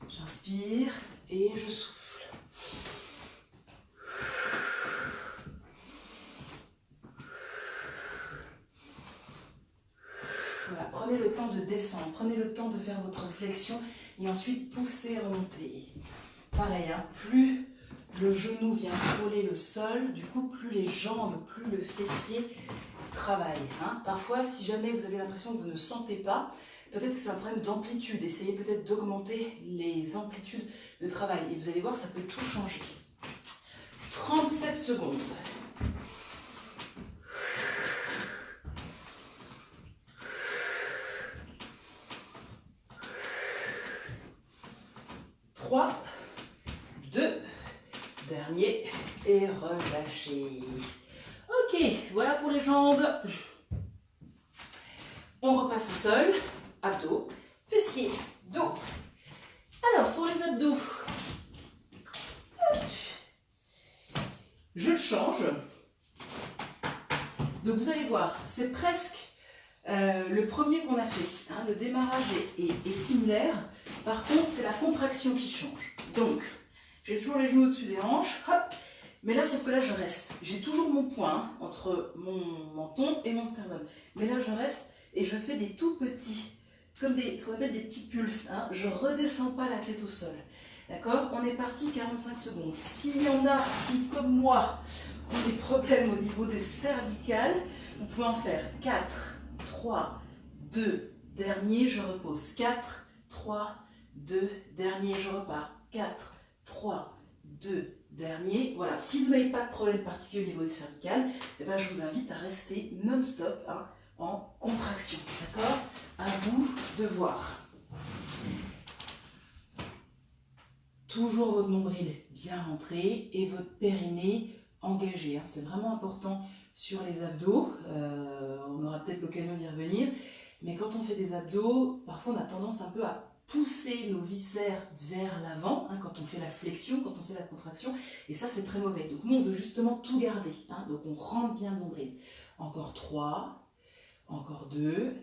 J'inspire et je souffle. Voilà, prenez le temps de descendre, prenez le temps de faire votre flexion et ensuite poussez, remontez. Pareil, hein, plus le genou vient frôler le sol, du coup plus les jambes, plus le fessier travaille. Hein. Parfois, si jamais vous avez l'impression que vous ne sentez pas, peut-être que c'est un problème d'amplitude. Essayez peut-être d'augmenter les amplitudes de travail et vous allez voir, ça peut tout changer. 37 secondes. relâchez. Ok, voilà pour les jambes. On repasse au sol, abdos, fessiers, dos. Alors, pour les abdos, je le change. Donc vous allez voir, c'est presque le premier qu'on a fait. Hein. Le démarrage est similaire. Par contre, c'est la contraction qui change. Donc, j'ai toujours les genoux au-dessus des hanches. Hop. Mais là, sauf que là, je reste. J'ai toujours mon point entre mon menton et mon sternum. Mais là, je reste et je fais des tout petits, comme ce qu'on appelle des petits pulses. Hein. Je ne redescends pas la tête au sol. D'accord? On est parti 45 secondes. S'il y en a qui, comme moi, ont des problèmes au niveau des cervicales, vous pouvez en faire 4, 3, 2, dernier, je repose. 4, 3, 2, dernier, je repars. 4, 3, 2, dernier. Voilà, si vous n'avez pas de problème particulier au niveau des cervicales, eh ben, je vous invite à rester non-stop hein, en contraction. D'accord? À vous de voir. Toujours votre nombril bien rentré et votre périnée engagé. Hein. C'est vraiment important sur les abdos. On aura peut-être l'occasion d'y revenir. Mais quand on fait des abdos, parfois on a tendance un peu à pousser nos viscères vers l'avant, hein, quand on fait la flexion, quand on fait la contraction. Et ça, c'est très mauvais. Donc nous, on veut justement tout garder. Hein. Donc on rentre bien le nombril. Encore 3, encore 2,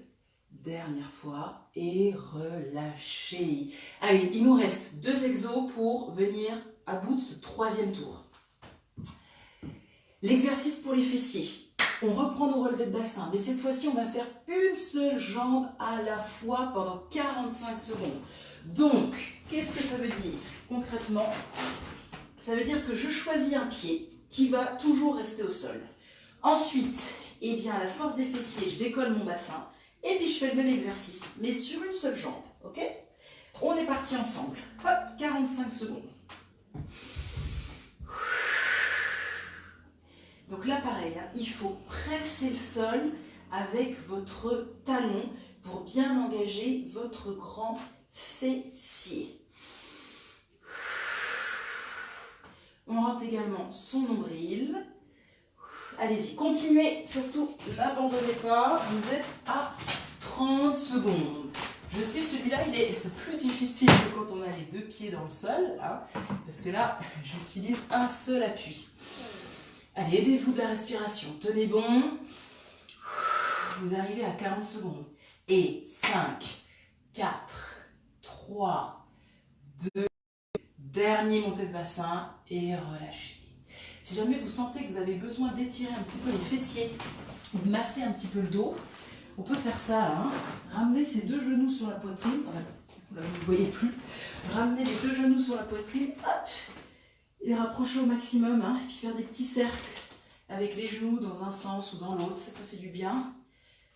dernière fois, et relâchez. Allez, il nous reste 2 exos pour venir à bout de ce 3e tour. L'exercice pour les fessiers. On reprend nos relevés de bassin, mais cette fois-ci, on va faire une seule jambe à la fois pendant 45 secondes. Donc, qu'est-ce que ça veut dire concrètement? Ça veut dire que je choisis un pied qui va toujours rester au sol. Ensuite, eh bien, à la force des fessiers, je décolle mon bassin et puis je fais le même exercice, mais sur une seule jambe. Ok? On est parti ensemble. Hop, 45 secondes. Donc là, pareil, hein, il faut presser le sol avec votre talon pour bien engager votre grand fessier. On rentre également son nombril. Allez-y, continuez, surtout n'abandonnez pas, vous êtes à 30 secondes. Je sais, celui-là, il est plus difficile que quand on a les 2 pieds dans le sol, hein, parce que là, j'utilise un seul appui. Allez, aidez-vous de la respiration. Tenez bon. Vous arrivez à 40 secondes. Et 5, 4, 3, 2, dernier montée de bassin et relâchez. Si jamais vous sentez que vous avez besoin d'étirer un petit peu les fessiers, ou de masser un petit peu le dos, on peut faire ça là. Hein. Ramenez ces 2 genoux sur la poitrine. Là, vous ne voyez plus. Ramenez les 2 genoux sur la poitrine. Hop. Et les rapprocher au maximum, hein, et puis faire des petits cercles avec les genoux dans un sens ou dans l'autre, ça fait du bien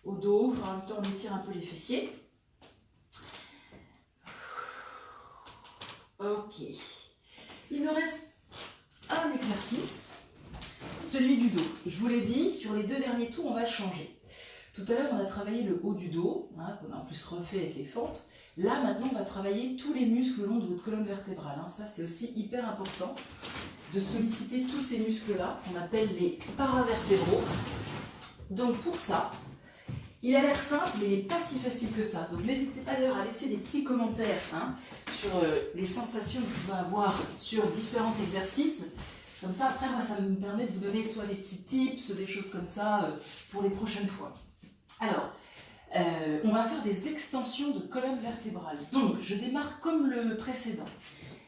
au dos, en même temps on étire un peu les fessiers. Ok, il me reste un exercice, celui du dos. Je vous l'ai dit, sur les 2 derniers tours, on va changer. Tout à l'heure, on a travaillé le haut du dos, hein, qu'on a en plus refait avec les fentes. Là, maintenant, on va travailler tous les muscles le long de votre colonne vertébrale. Hein. Ça, c'est aussi hyper important de solliciter tous ces muscles-là, qu'on appelle les paravertébraux. Donc, pour ça, il a l'air simple, mais il n'est pas si facile que ça. Donc, n'hésitez pas d'ailleurs à laisser des petits commentaires hein, sur les sensations que vous pouvez avoir sur différents exercices. Comme ça, après, moi, ça me permet de vous donner soit des petits tips, des choses comme ça pour les prochaines fois. Alors, on va faire des extensions de colonne vertébrale. Donc, je démarre comme le précédent,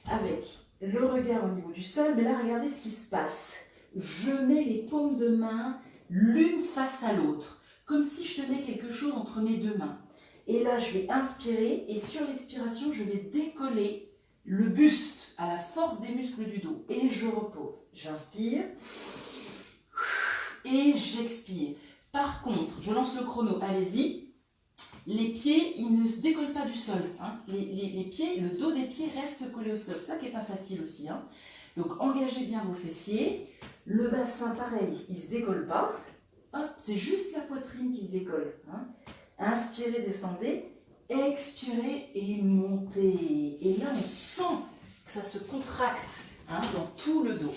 avec le regard au niveau du sol. Mais là, regardez ce qui se passe. Je mets les paumes de main l'une face à l'autre, comme si je tenais quelque chose entre mes 2 mains. Et là, je vais inspirer et sur l'expiration, je vais décoller le buste à la force des muscles du dos. Et je repose. J'inspire et j'expire. Par contre, je lance le chrono. Allez-y. Les pieds, ils ne se décollent pas du sol. Hein. Les pieds, le dos des pieds reste collé au sol. Ça qui n'est pas facile aussi. Hein. Donc, engagez bien vos fessiers. Le bassin, pareil, il ne se décolle pas. C'est juste la poitrine qui se décolle. Hein. Inspirez, descendez. Expirez et montez. Et là, on sent que ça se contracte hein, dans tout le dos.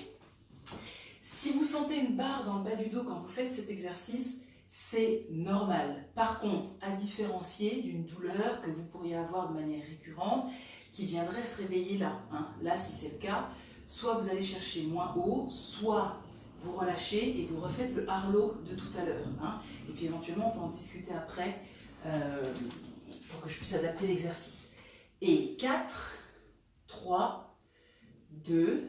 Si vous sentez une barre dans le bas du dos quand vous faites cet exercice, c'est normal. Par contre, à différencier d'une douleur que vous pourriez avoir de manière récurrente, qui viendrait se réveiller là. Là, si c'est le cas, soit vous allez chercher moins haut, soit vous relâchez et vous refaites le Harlow de tout à l'heure. Et puis éventuellement, on peut en discuter après pour que je puisse adapter l'exercice. Et 4, 3, 2,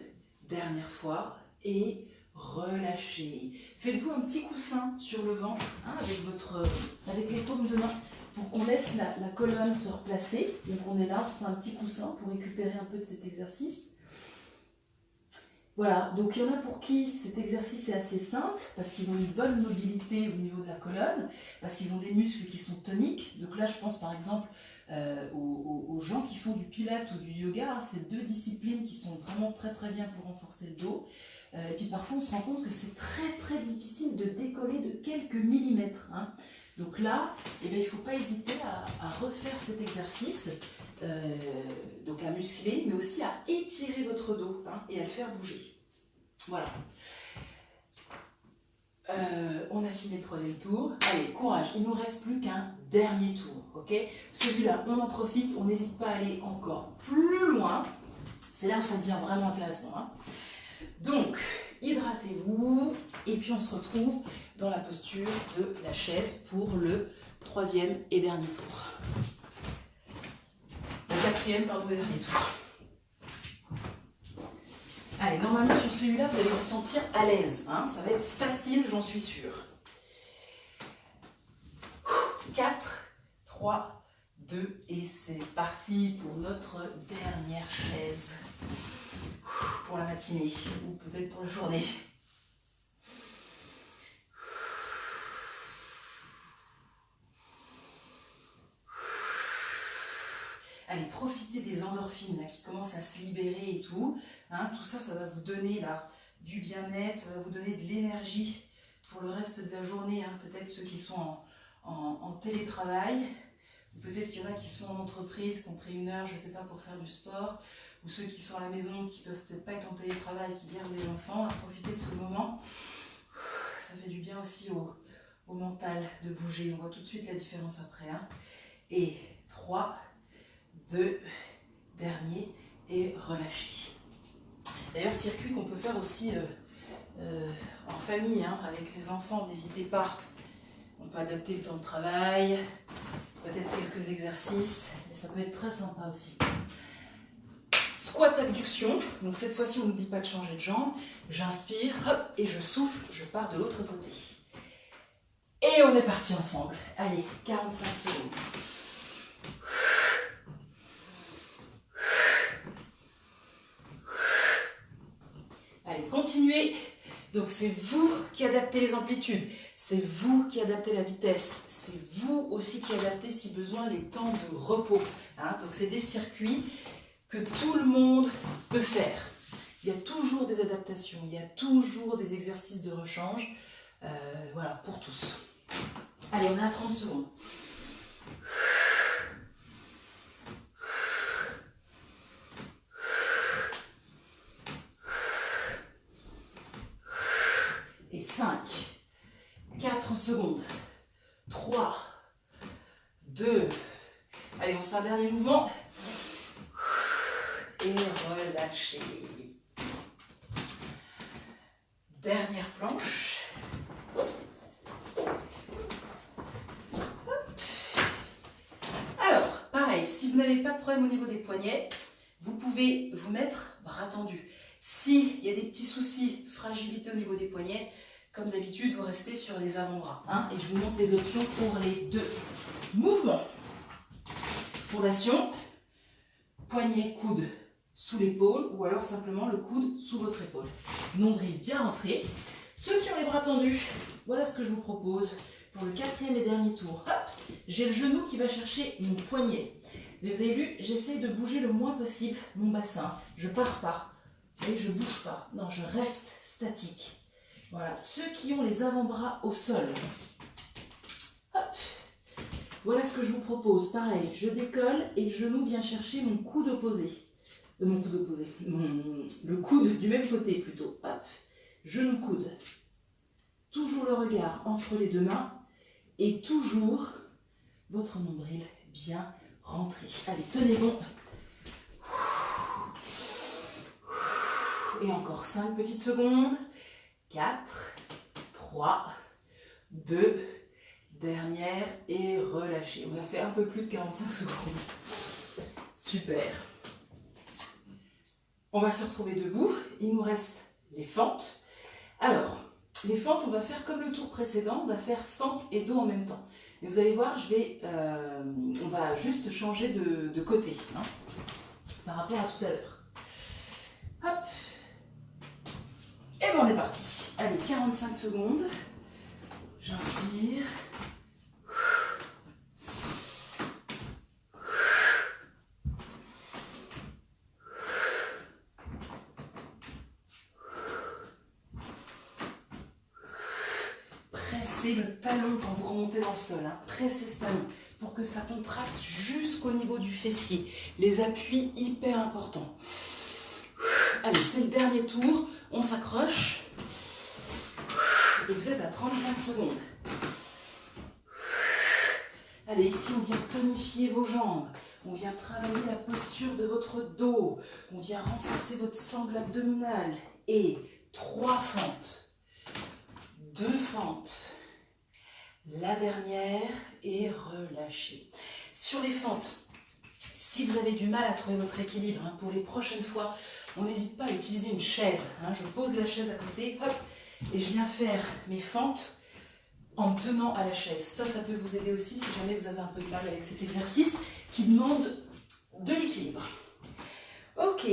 dernière fois, et relâchez. Faites-vous un petit coussin sur le ventre avec les paumes de main pour qu'on laisse la colonne se replacer. Donc on est là, on se fait un petit coussin pour récupérer un peu de cet exercice. Voilà, donc il y en a pour qui cet exercice est assez simple, parce qu'ils ont une bonne mobilité au niveau de la colonne, parce qu'ils ont des muscles qui sont toniques. Donc là, je pense par exemple aux gens qui font du pilates ou du yoga. C'est deux disciplines qui sont vraiment très très bien pour renforcer le dos. Et puis parfois, on se rend compte que c'est très très difficile de décoller de quelques millimètres. Donc là, il ne faut pas hésiter à refaire cet exercice. Donc à muscler, mais aussi à étirer votre dos et à le faire bouger. Voilà. On a fini le troisième tour. Allez, courage, il ne nous reste plus qu'un dernier tour. Okay, celui-là, on en profite, on n'hésite pas à aller encore plus loin. C'est là où ça devient vraiment intéressant. Donc, hydratez-vous et puis on se retrouve dans la posture de la chaise pour le troisième et dernier tour. Quatrième, pardon, et dernier tour. Allez, normalement sur celui-là, vous allez vous sentir à l'aise. Ça va être facile, j'en suis sûre. 4, 3, 2, et c'est parti pour notre dernière chaise. Pour la matinée, ou peut-être pour la journée. Allez, profitez des endorphines là, qui commencent à se libérer et tout. Tout ça, ça va vous donner là, du bien-être, ça va vous donner de l'énergie pour le reste de la journée. Peut-être ceux qui sont en télétravail, peut-être qu'il y en a qui sont en entreprise, qui ont pris une heure, je ne sais pas, pour faire du sport, ou ceux qui sont à la maison, qui ne peuvent peut-être pas être en télétravail, qui gardent des enfants, à profiter de ce moment. Ça fait du bien aussi au mental de bouger. On voit tout de suite la différence après. Et 3, 2, dernier, et relâchez. D'ailleurs, circuit qu'on peut faire aussi en famille, avec les enfants, n'hésitez pas. On peut adapter le temps de travail, peut-être quelques exercices, et ça peut être très sympa aussi. Squat abduction, donc cette fois-ci on n'oublie pas de changer de jambe. J'inspire, hop, et je souffle, je pars de l'autre côté. Et on est parti ensemble. Allez, 45 secondes. Allez, continuez. Donc c'est vous qui adaptez les amplitudes, c'est vous qui adaptez la vitesse, c'est vous aussi qui adaptez si besoin les temps de repos. Donc c'est des circuits que tout le monde peut faire. Il y a toujours des adaptations, il y a toujours des exercices de rechange, voilà, pour tous. Allez, on est à 30 secondes. Et 5, 4 secondes, 3, 2, allez, on se fait un dernier mouvement. Et relâchez. Dernière planche. Hop. Alors, pareil, si vous n'avez pas de problème au niveau des poignets, vous pouvez vous mettre bras tendus. S'il y a des petits soucis, fragilité au niveau des poignets, comme d'habitude, vous restez sur les avant-bras. Et je vous montre les options pour les deux mouvements. Fondation, poignet, coude sous l'épaule, ou alors simplement le coude sous votre épaule. Nombril bien rentré. Ceux qui ont les bras tendus, voilà ce que je vous propose pour le quatrième et dernier tour. J'ai le genou qui va chercher mon poignet. Mais vous avez vu, j'essaie de bouger le moins possible mon bassin. Je pars pas. Et je bouge pas. Non, je reste statique. Voilà, ceux qui ont les avant-bras au sol. Hop. Voilà ce que je vous propose. Pareil, je décolle et le genou vient chercher mon coude opposé. Le coude du même côté plutôt. Hop. Genou coude. Toujours le regard entre les deux mains et toujours votre nombril bien rentré. Allez, tenez bon. Et encore 5 petites secondes. 4, 3, 2, dernière et relâchez. On a fait un peu plus de 45 secondes. Super. On va se retrouver debout. Il nous reste les fentes. Alors, les fentes, on va faire comme le tour précédent. On va faire fente et dos en même temps. Et vous allez voir, on va juste changer de côté hein, par rapport à tout à l'heure. Hop. Et bien on est parti. Allez, 45 secondes. J'inspire. Pressez le talon quand vous remontez dans le sol. Hein. Pressez ce talon pour que ça contracte jusqu'au niveau du fessier. Les appuis hyper importants. Allez, c'est le dernier tour. On s'accroche. Et vous êtes à 35 secondes. Allez, ici, on vient tonifier vos jambes. On vient travailler la posture de votre dos. On vient renforcer votre sangle abdominale. Et 3 fentes. 2 fentes. La dernière et relâchez. Sur les fentes, si vous avez du mal à trouver votre équilibre, hein, pour les prochaines fois, on n'hésite pas à utiliser une chaise. Hein. Je pose la chaise à côté, hop, et je viens faire mes fentes en me tenant à la chaise. Ça peut vous aider aussi si jamais vous avez un peu de mal avec cet exercice qui demande de l'équilibre. Ok.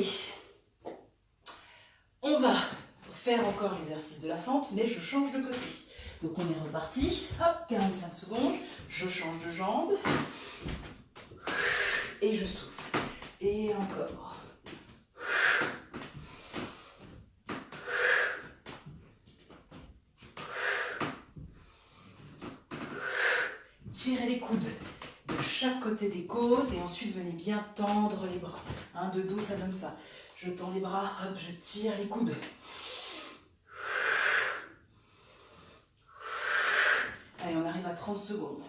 On va faire encore l'exercice de la fente, mais je change de côté. Donc on est reparti, hop, 45 secondes, je change de jambe, et je souffle. Et encore. Tirez les coudes de chaque côté des côtes, et ensuite venez bien tendre les bras. Hein, de dos, ça donne ça. Je tends les bras, hop, je tire les coudes. Allez, on arrive à 30 secondes.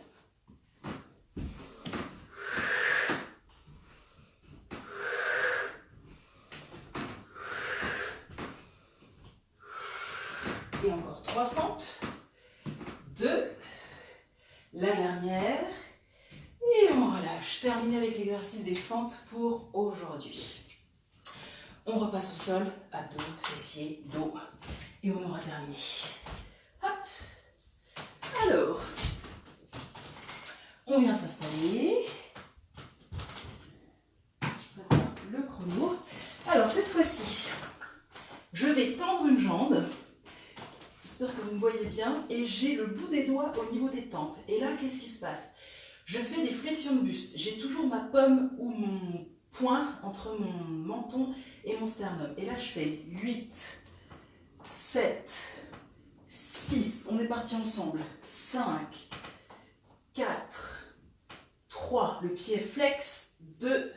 Et encore 3 fentes. 2. La dernière. Et on relâche. Terminé avec l'exercice des fentes pour aujourd'hui. On repasse au sol, abdos, fessiers, dos. Et on aura terminé. Hop. Alors, on vient s'installer. Je prépare le chrono. Alors, cette fois-ci, je vais tendre une jambe. J'espère que vous me voyez bien. Et j'ai le bout des doigts au niveau des tempes. Et là, qu'est-ce qui se passe? Je fais des flexions de buste. J'ai toujours ma pomme ou mon poing entre mon menton et mon sternum. Et là, je fais 8, 7, 6. On est parti ensemble. 5, 4, 3. Le pied flex. 2.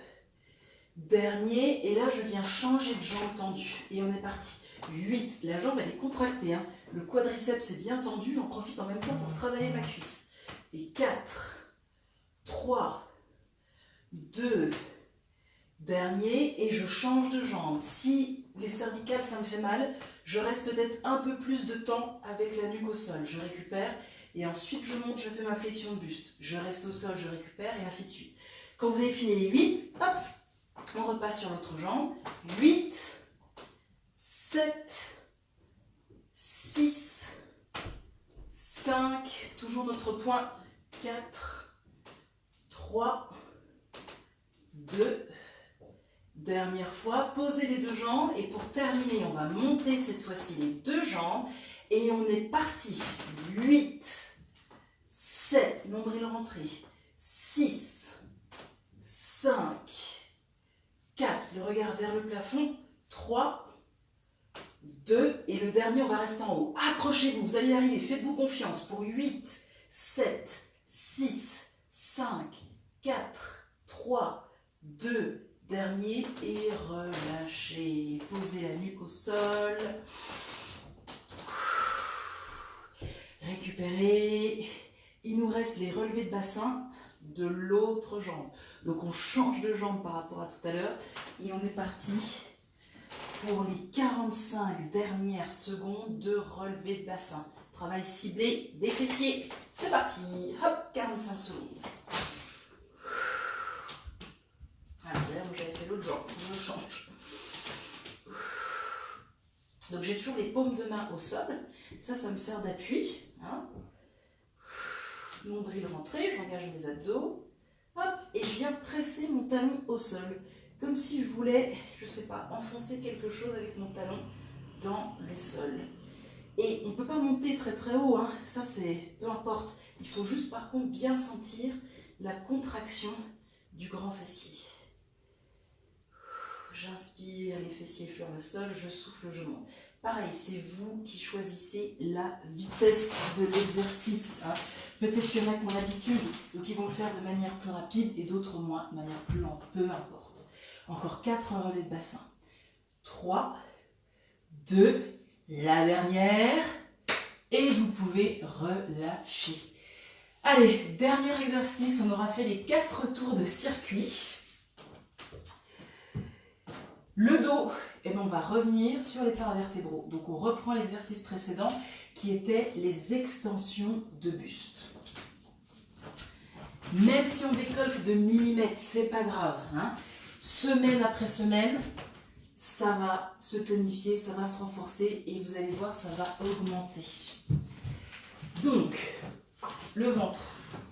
Dernier. Et là, je viens changer de jambe tendue. Et on est parti. 8. La jambe, elle est contractée. Hein. Le quadriceps est bien tendu. J'en profite en même temps pour travailler ma cuisse. Et 4, 3, 2, dernier. Et je change de jambe. Si les cervicales, ça me fait mal, je reste peut-être un peu plus de temps avec la nuque au sol. Je récupère. Et ensuite, je monte, je fais ma flexion de buste. Je reste au sol, je récupère, et ainsi de suite. Quand vous avez fini les 8, hop, on repasse sur l'autre jambe. 8, 7, 6, 5, toujours notre point. 4, 3, 2, dernière fois. Posez les 2 jambes, et pour terminer, on va monter cette fois-ci les 2 jambes. Et on est parti. 8, 7, nombril rentré. 6, 5, 4, le regard vers le plafond. 3, 2, et le dernier, on va rester en haut. Accrochez-vous, vous allez y arriver, faites-vous confiance. Pour 8, 7, 6, 5, 4, 3, 2, dernier, et relâchez. Posez la nuque au sol. récupérer. Il nous reste les relevés de bassin de l'autre jambe. Donc on change de jambe par rapport à tout à l'heure et on est parti pour les 45 dernières secondes de relevé de bassin. Travail ciblé des fessiers. C'est parti. Hop, 45 secondes. Alors d'ailleurs, moi j'avais fait l'autre jambe, je change. Donc j'ai toujours les paumes de main au sol. Ça me sert d'appui. Hein. Nombril rentré, j'engage mes abdos. Hop, et je viens presser mon talon au sol. Comme si je voulais, je sais pas, enfoncer quelque chose avec mon talon dans le sol. Et on ne peut pas monter très très haut, hein. Ça c'est peu importe. Il faut juste par contre bien sentir la contraction du grand fessier. J'inspire, les fessiers fleurent le sol, je souffle, je monte. Pareil, c'est vous qui choisissez la vitesse de l'exercice. Hein. Peut-être qu'il y en a qui ont l'habitude, donc ils vont le faire de manière plus rapide et d'autres moins, de manière plus lente, peu importe. Encore 4 relais de bassin. 3, 2, la dernière. Et vous pouvez relâcher. Allez, dernier exercice, on aura fait les 4 tours de circuit. Le dos, eh bien, on va revenir sur les paravertébraux. Donc on reprend l'exercice précédent qui était les extensions de buste. Même si on décolle de millimètres, c'est pas grave. Hein. Semaine après semaine, ça va se tonifier, ça va se renforcer et vous allez voir, ça va augmenter. Donc, le ventre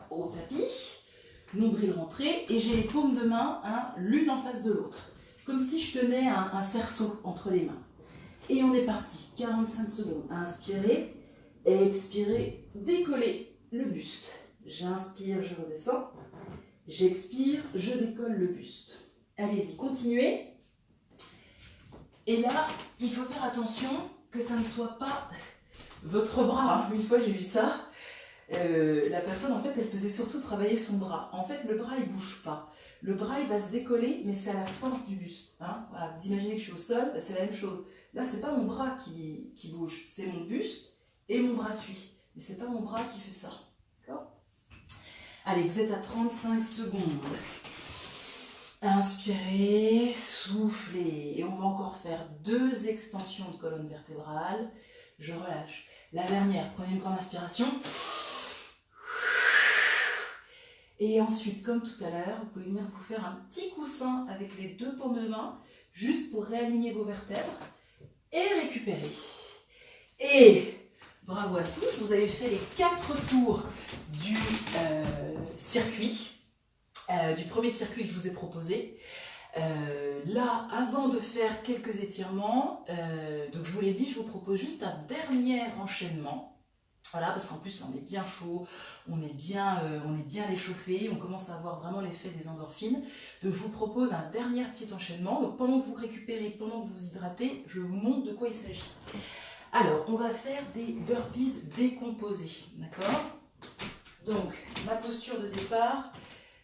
au tapis, nombril rentré et j'ai les paumes de main, hein, l'une en face de l'autre. Comme si je tenais un cerceau entre les mains. Et on est parti, 45 secondes. Inspirez, expirez, décollez le buste. J'inspire, je redescends. J'expire, je décolle le buste. Allez-y, continuez. Et là, il faut faire attention que ça ne soit pas votre bras. Une fois, j'ai vu ça. La personne, en fait, elle faisait surtout travailler son bras. En fait, le bras, il ne bouge pas. Le bras, il va se décoller, mais c'est à la force du buste. Hein. Voilà, vous imaginez que je suis au sol, ben c'est la même chose. Là, c'est pas mon bras qui bouge, c'est mon buste et mon bras suit. Mais c'est pas mon bras qui fait ça. D'accord ? Allez, vous êtes à 35 secondes. Inspirez, soufflez. Et on va encore faire 2 extensions de colonne vertébrale. Je relâche. La dernière, prenez une grande inspiration. Et ensuite, comme tout à l'heure, vous pouvez venir vous faire un petit coussin avec les 2 paumes de main, juste pour réaligner vos vertèbres et récupérer. Et bravo à tous, vous avez fait les 4 tours du circuit, du premier circuit que je vous ai proposé. Là, avant de faire quelques étirements, donc je vous l'ai dit, je vous propose juste un dernier enchaînement. Voilà, parce qu'en plus, là, on est bien chaud, on est bien échauffé, on commence à avoir vraiment l'effet des endorphines. Donc, je vous propose un dernier petit enchaînement. Donc, pendant que vous récupérez, pendant que vous vous hydratez, je vous montre de quoi il s'agit. Alors, on va faire des burpees décomposés, d'accord? Donc, ma posture de départ,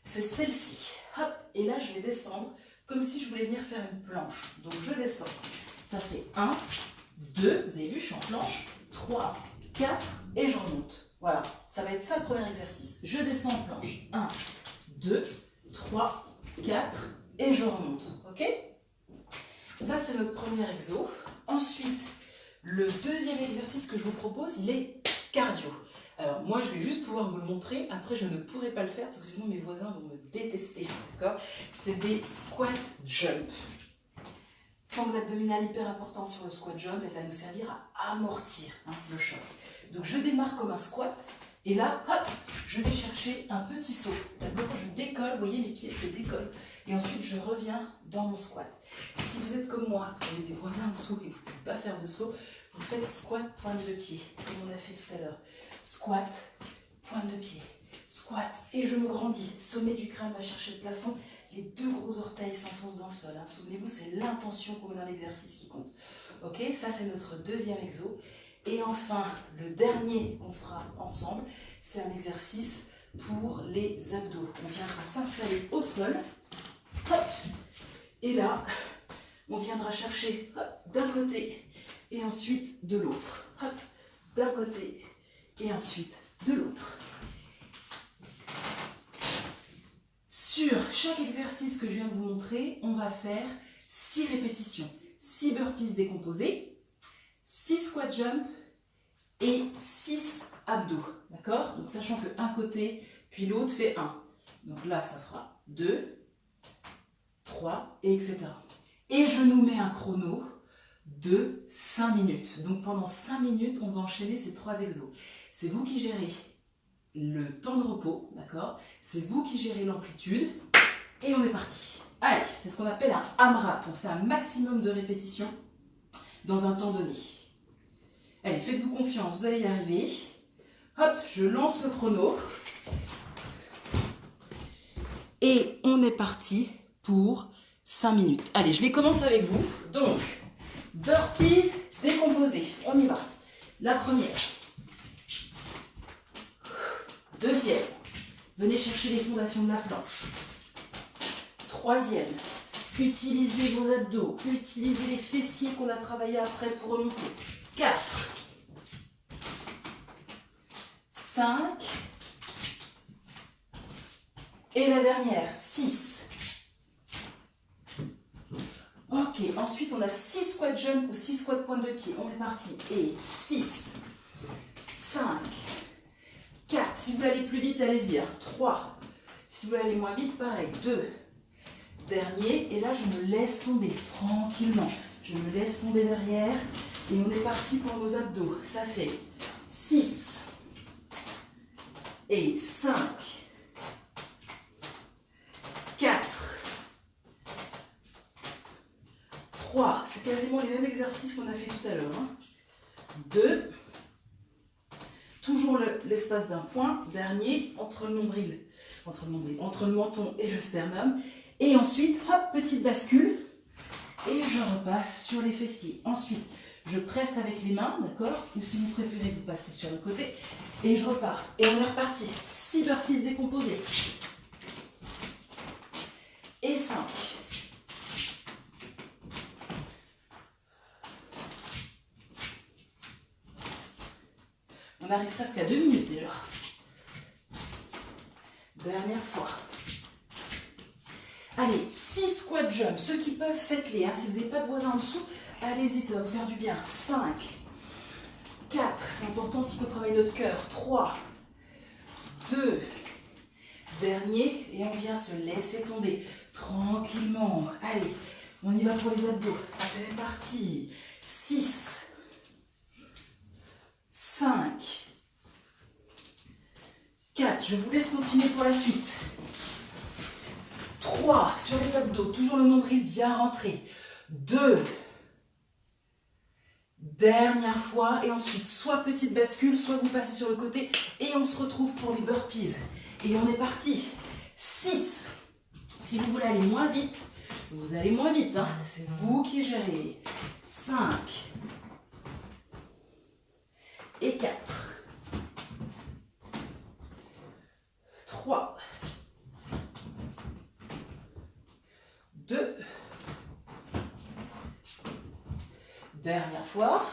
c'est celle-ci. Hop, et là, je vais descendre comme si je voulais venir faire une planche. Donc, je descends. Ça fait 1, 2, vous avez vu, je suis en planche, 3, 4 et je remonte. Voilà, ça va être ça le premier exercice. Je descends en planche. 1, 2, 3, 4 et je remonte. Ok? Ça, c'est notre premier exo. Ensuite, le deuxième exercice que je vous propose, il est cardio. Alors, moi, je vais juste pouvoir vous le montrer. Après, je ne pourrai pas le faire parce que sinon, mes voisins vont me détester. D'accord? C'est des squat jump. Sangle abdominale hyper importante sur le squat jump. Elle va nous servir à amortir le choc. Donc, je démarre comme un squat. Et là, hop, je vais chercher un petit saut. D'abord, je décolle. Vous voyez, mes pieds se décollent. Et ensuite, je reviens dans mon squat. Si vous êtes comme moi, vous avez des voisins en dessous et vous ne pouvez pas faire de saut, vous faites squat, pointe de pied, comme on a fait tout à l'heure. Squat, pointe de pied, squat, et je me grandis. Sommet du crâne va chercher le plafond. Les 2 gros orteils s'enfoncent dans le sol. Hein. Souvenez-vous, c'est l'intention qu'on met dans l'exercice qui compte. Ok, ça c'est notre deuxième exo. Et enfin, le dernier qu'on fera ensemble, c'est un exercice pour les abdos. On viendra s'installer au sol. Hop, et là, on viendra chercher d'un côté et ensuite de l'autre. Hop, d'un côté et ensuite de l'autre. Sur chaque exercice que je viens de vous montrer, on va faire 6 répétitions. 6 burpees décomposés, 6 squat jump et 6 abdos. D'accord? Donc sachant qu'un côté puis l'autre fait 1. Donc là, ça fera 2, 3, et etc. Et je nous mets un chrono de 5 minutes. Donc pendant 5 minutes, on va enchaîner ces 3 exos. C'est vous qui gérez le temps de repos, d'accord? C'est vous qui gérez l'amplitude. Et on est parti. Allez, c'est ce qu'on appelle un AMRAP. On fait un maximum de répétitions dans un temps donné. Allez, faites-vous confiance, vous allez y arriver. Hop, je lance le chrono. Et on est parti pour 5 minutes. Allez, je les commence avec vous. Donc, burpees décomposés. On y va. La première. Deuxième. Venez chercher les fondations de la planche. Troisième. Utilisez vos abdos. Utilisez les fessiers qu'on a travaillé après pour remonter. 4. 5. Et la dernière, 6. Ok, ensuite on a 6 squat jump ou 6 squat pointe de pied. On est parti. Et 6, 5, 4. Si vous voulez aller plus vite, allez-y. 3. Si vous voulez aller moins vite, pareil. 2. Dernier. Et là, je me laisse tomber tranquillement. Je me laisse tomber derrière. Et on est parti pour nos abdos. Ça fait 6 et 5. 4, 3, c'est quasiment les mêmes exercices qu'on a fait tout à l'heure. 2, toujours l'espace d'un point, dernier, entre le menton et le sternum. Et ensuite, hop, petite bascule, et je repasse sur les fessiers. Ensuite, je presse avec les mains, d'accord? Ou si vous préférez, vous passez sur le côté, et je repars. Et on est reparti. 6 burpees décomposés. Et 5. On arrive presque à 2 minutes déjà. Dernière fois. Allez, 6 squat jump. Ceux qui peuvent, faites-les. Hein. Si vous n'avez pas de voisin en dessous, allez-y, ça va vous faire du bien. 5. 4. C'est important aussi qu'on travaille notre cœur. 3. 2. Dernier. Et on vient se laisser tomber. Tranquillement. Allez, on y va pour les abdos. C'est parti. 6, 5, 4. Je vous laisse continuer pour la suite. 3 sur les abdos. Toujours le nombril bien rentré. 2. Dernière fois. Et ensuite, soit petite bascule, soit vous passez sur le côté. Et on se retrouve pour les burpees. Et on est parti. 6. Si vous voulez aller moins vite, vous allez moins vite. Hein. C'est vous qui gérez. 5. Et 4. 3. 2. Dernière fois.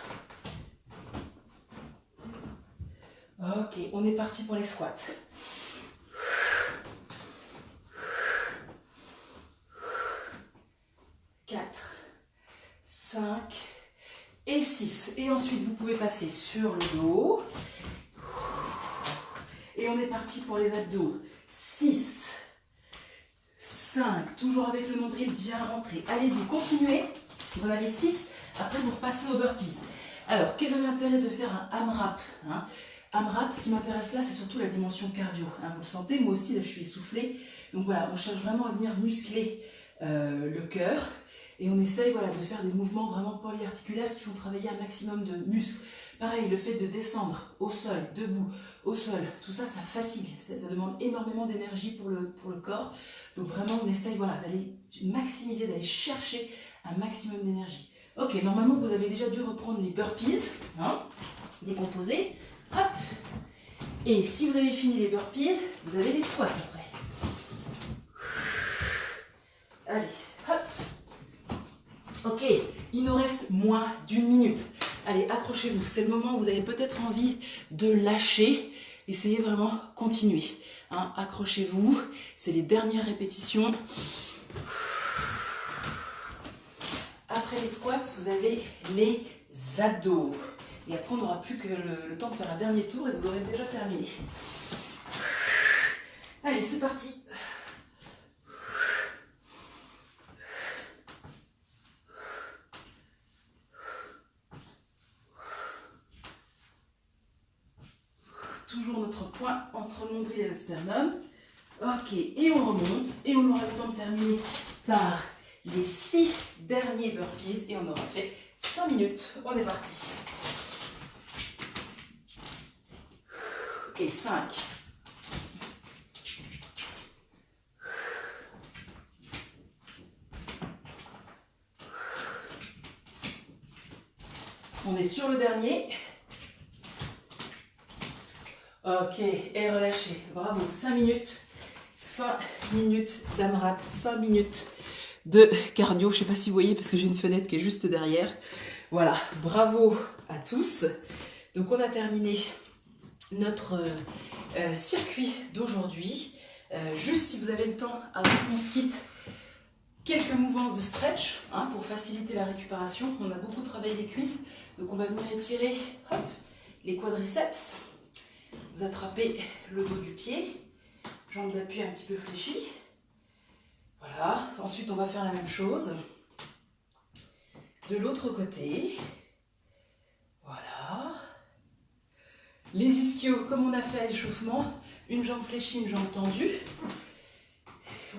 Ok, on est parti pour les squats. 4, 5 et 6. Et ensuite, vous pouvez passer sur le dos. Et on est parti pour les abdos. 6, 5, toujours avec le nombril bien rentré. Allez-y, continuez. Vous en avez 6. Après, vous repassez aux burpees. Alors, quel est l'intérêt de faire un AMRAP, hein? AMRAP, ce qui m'intéresse là, c'est surtout la dimension cardio. Hein, vous le sentez, moi aussi, là, je suis essoufflée. Donc voilà, on cherche vraiment à venir muscler le cœur. Et on essaye voilà, de faire des mouvements vraiment polyarticulaires qui font travailler un maximum de muscles. Pareil, le fait de descendre au sol, debout, au sol, tout ça, ça fatigue. Ça demande énormément d'énergie pour le corps. Donc vraiment, on essaye voilà, d'aller maximiser, d'aller chercher un maximum d'énergie. Ok, normalement, vous avez déjà dû reprendre les burpees, hein, décomposés. Hop. Et si vous avez fini les burpees, vous avez les squats après. Allez, hop. Ok, il nous reste moins d'1 minute. Allez, accrochez-vous. C'est le moment où vous avez peut-être envie de lâcher. Essayez vraiment, continuez. Hein, accrochez-vous. C'est les dernières répétitions. Après les squats, vous avez les abdos. Et après, on n'aura plus que le temps de faire un dernier tour et vous aurez déjà terminé. Allez, c'est parti. Toujours notre point entre le nombril et le sternum. Ok, et on remonte. Et on aura le temps de terminer par les 6 derniers burpees. Et on aura fait 5 minutes. On est parti. Et 5. On est sur le dernier. Ok, et relâchez. Bravo, 5 minutes. 5 minutes d'AMRAP, 5 minutes de cardio. Je ne sais pas si vous voyez parce que j'ai une fenêtre qui est juste derrière. Voilà, bravo à tous. Donc on a terminé notre circuit d'aujourd'hui. Juste si vous avez le temps, avant qu'on se quitte, quelques mouvements de stretch hein, pour faciliter la récupération. On a beaucoup travaillé les cuisses, donc on va venir étirer hop, les quadriceps. Vous attrapez le dos du pied, jambes d'appui un petit peu fléchies. Voilà, ensuite on va faire la même chose de l'autre côté. Voilà. Les ischios, comme on a fait à l'échauffement, une jambe fléchie, une jambe tendue.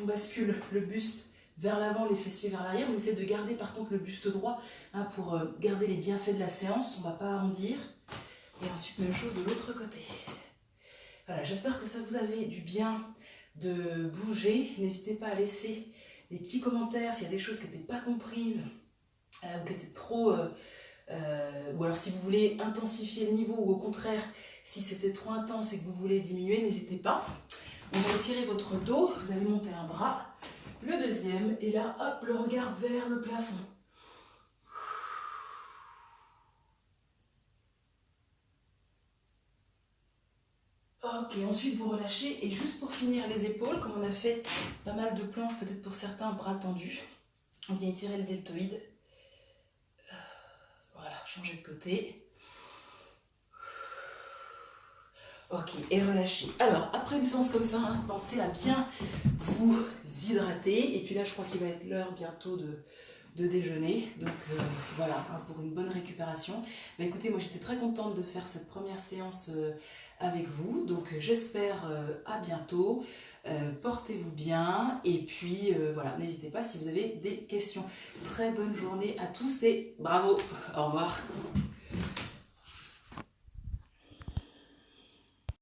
On bascule le buste vers l'avant, les fessiers vers l'arrière. On essaie de garder par contre le buste droit hein, pour garder les bienfaits de la séance. On ne va pas arrondir. Et ensuite, même chose de l'autre côté. Voilà, j'espère que ça vous avait du bien de bouger. N'hésitez pas à laisser des petits commentaires s'il y a des choses qui n'étaient pas comprises ou qui étaient trop... ou alors si vous voulez intensifier le niveau ou au contraire, si c'était trop intense et que vous voulez diminuer, n'hésitez pas. On va étirer votre dos, vous allez monter un bras, le deuxième, et là, hop, le regard vers le plafond. Ok, ensuite vous relâchez et juste pour finir les épaules, comme on a fait pas mal de planches, peut-être pour certains, bras tendus, on vient étirer le deltoïde. Voilà, changer de côté. Ok, et relâchez. Alors, après une séance comme ça, hein, pensez à bien vous hydrater. Et puis là, je crois qu'il va être l'heure bientôt de déjeuner. Donc voilà, hein, pour une bonne récupération. Bah, écoutez, moi j'étais très contente de faire cette première séance avec vous. Donc j'espère à bientôt. Portez-vous bien. Et puis voilà, n'hésitez pas si vous avez des questions. Très bonne journée à tous et bravo. Au revoir.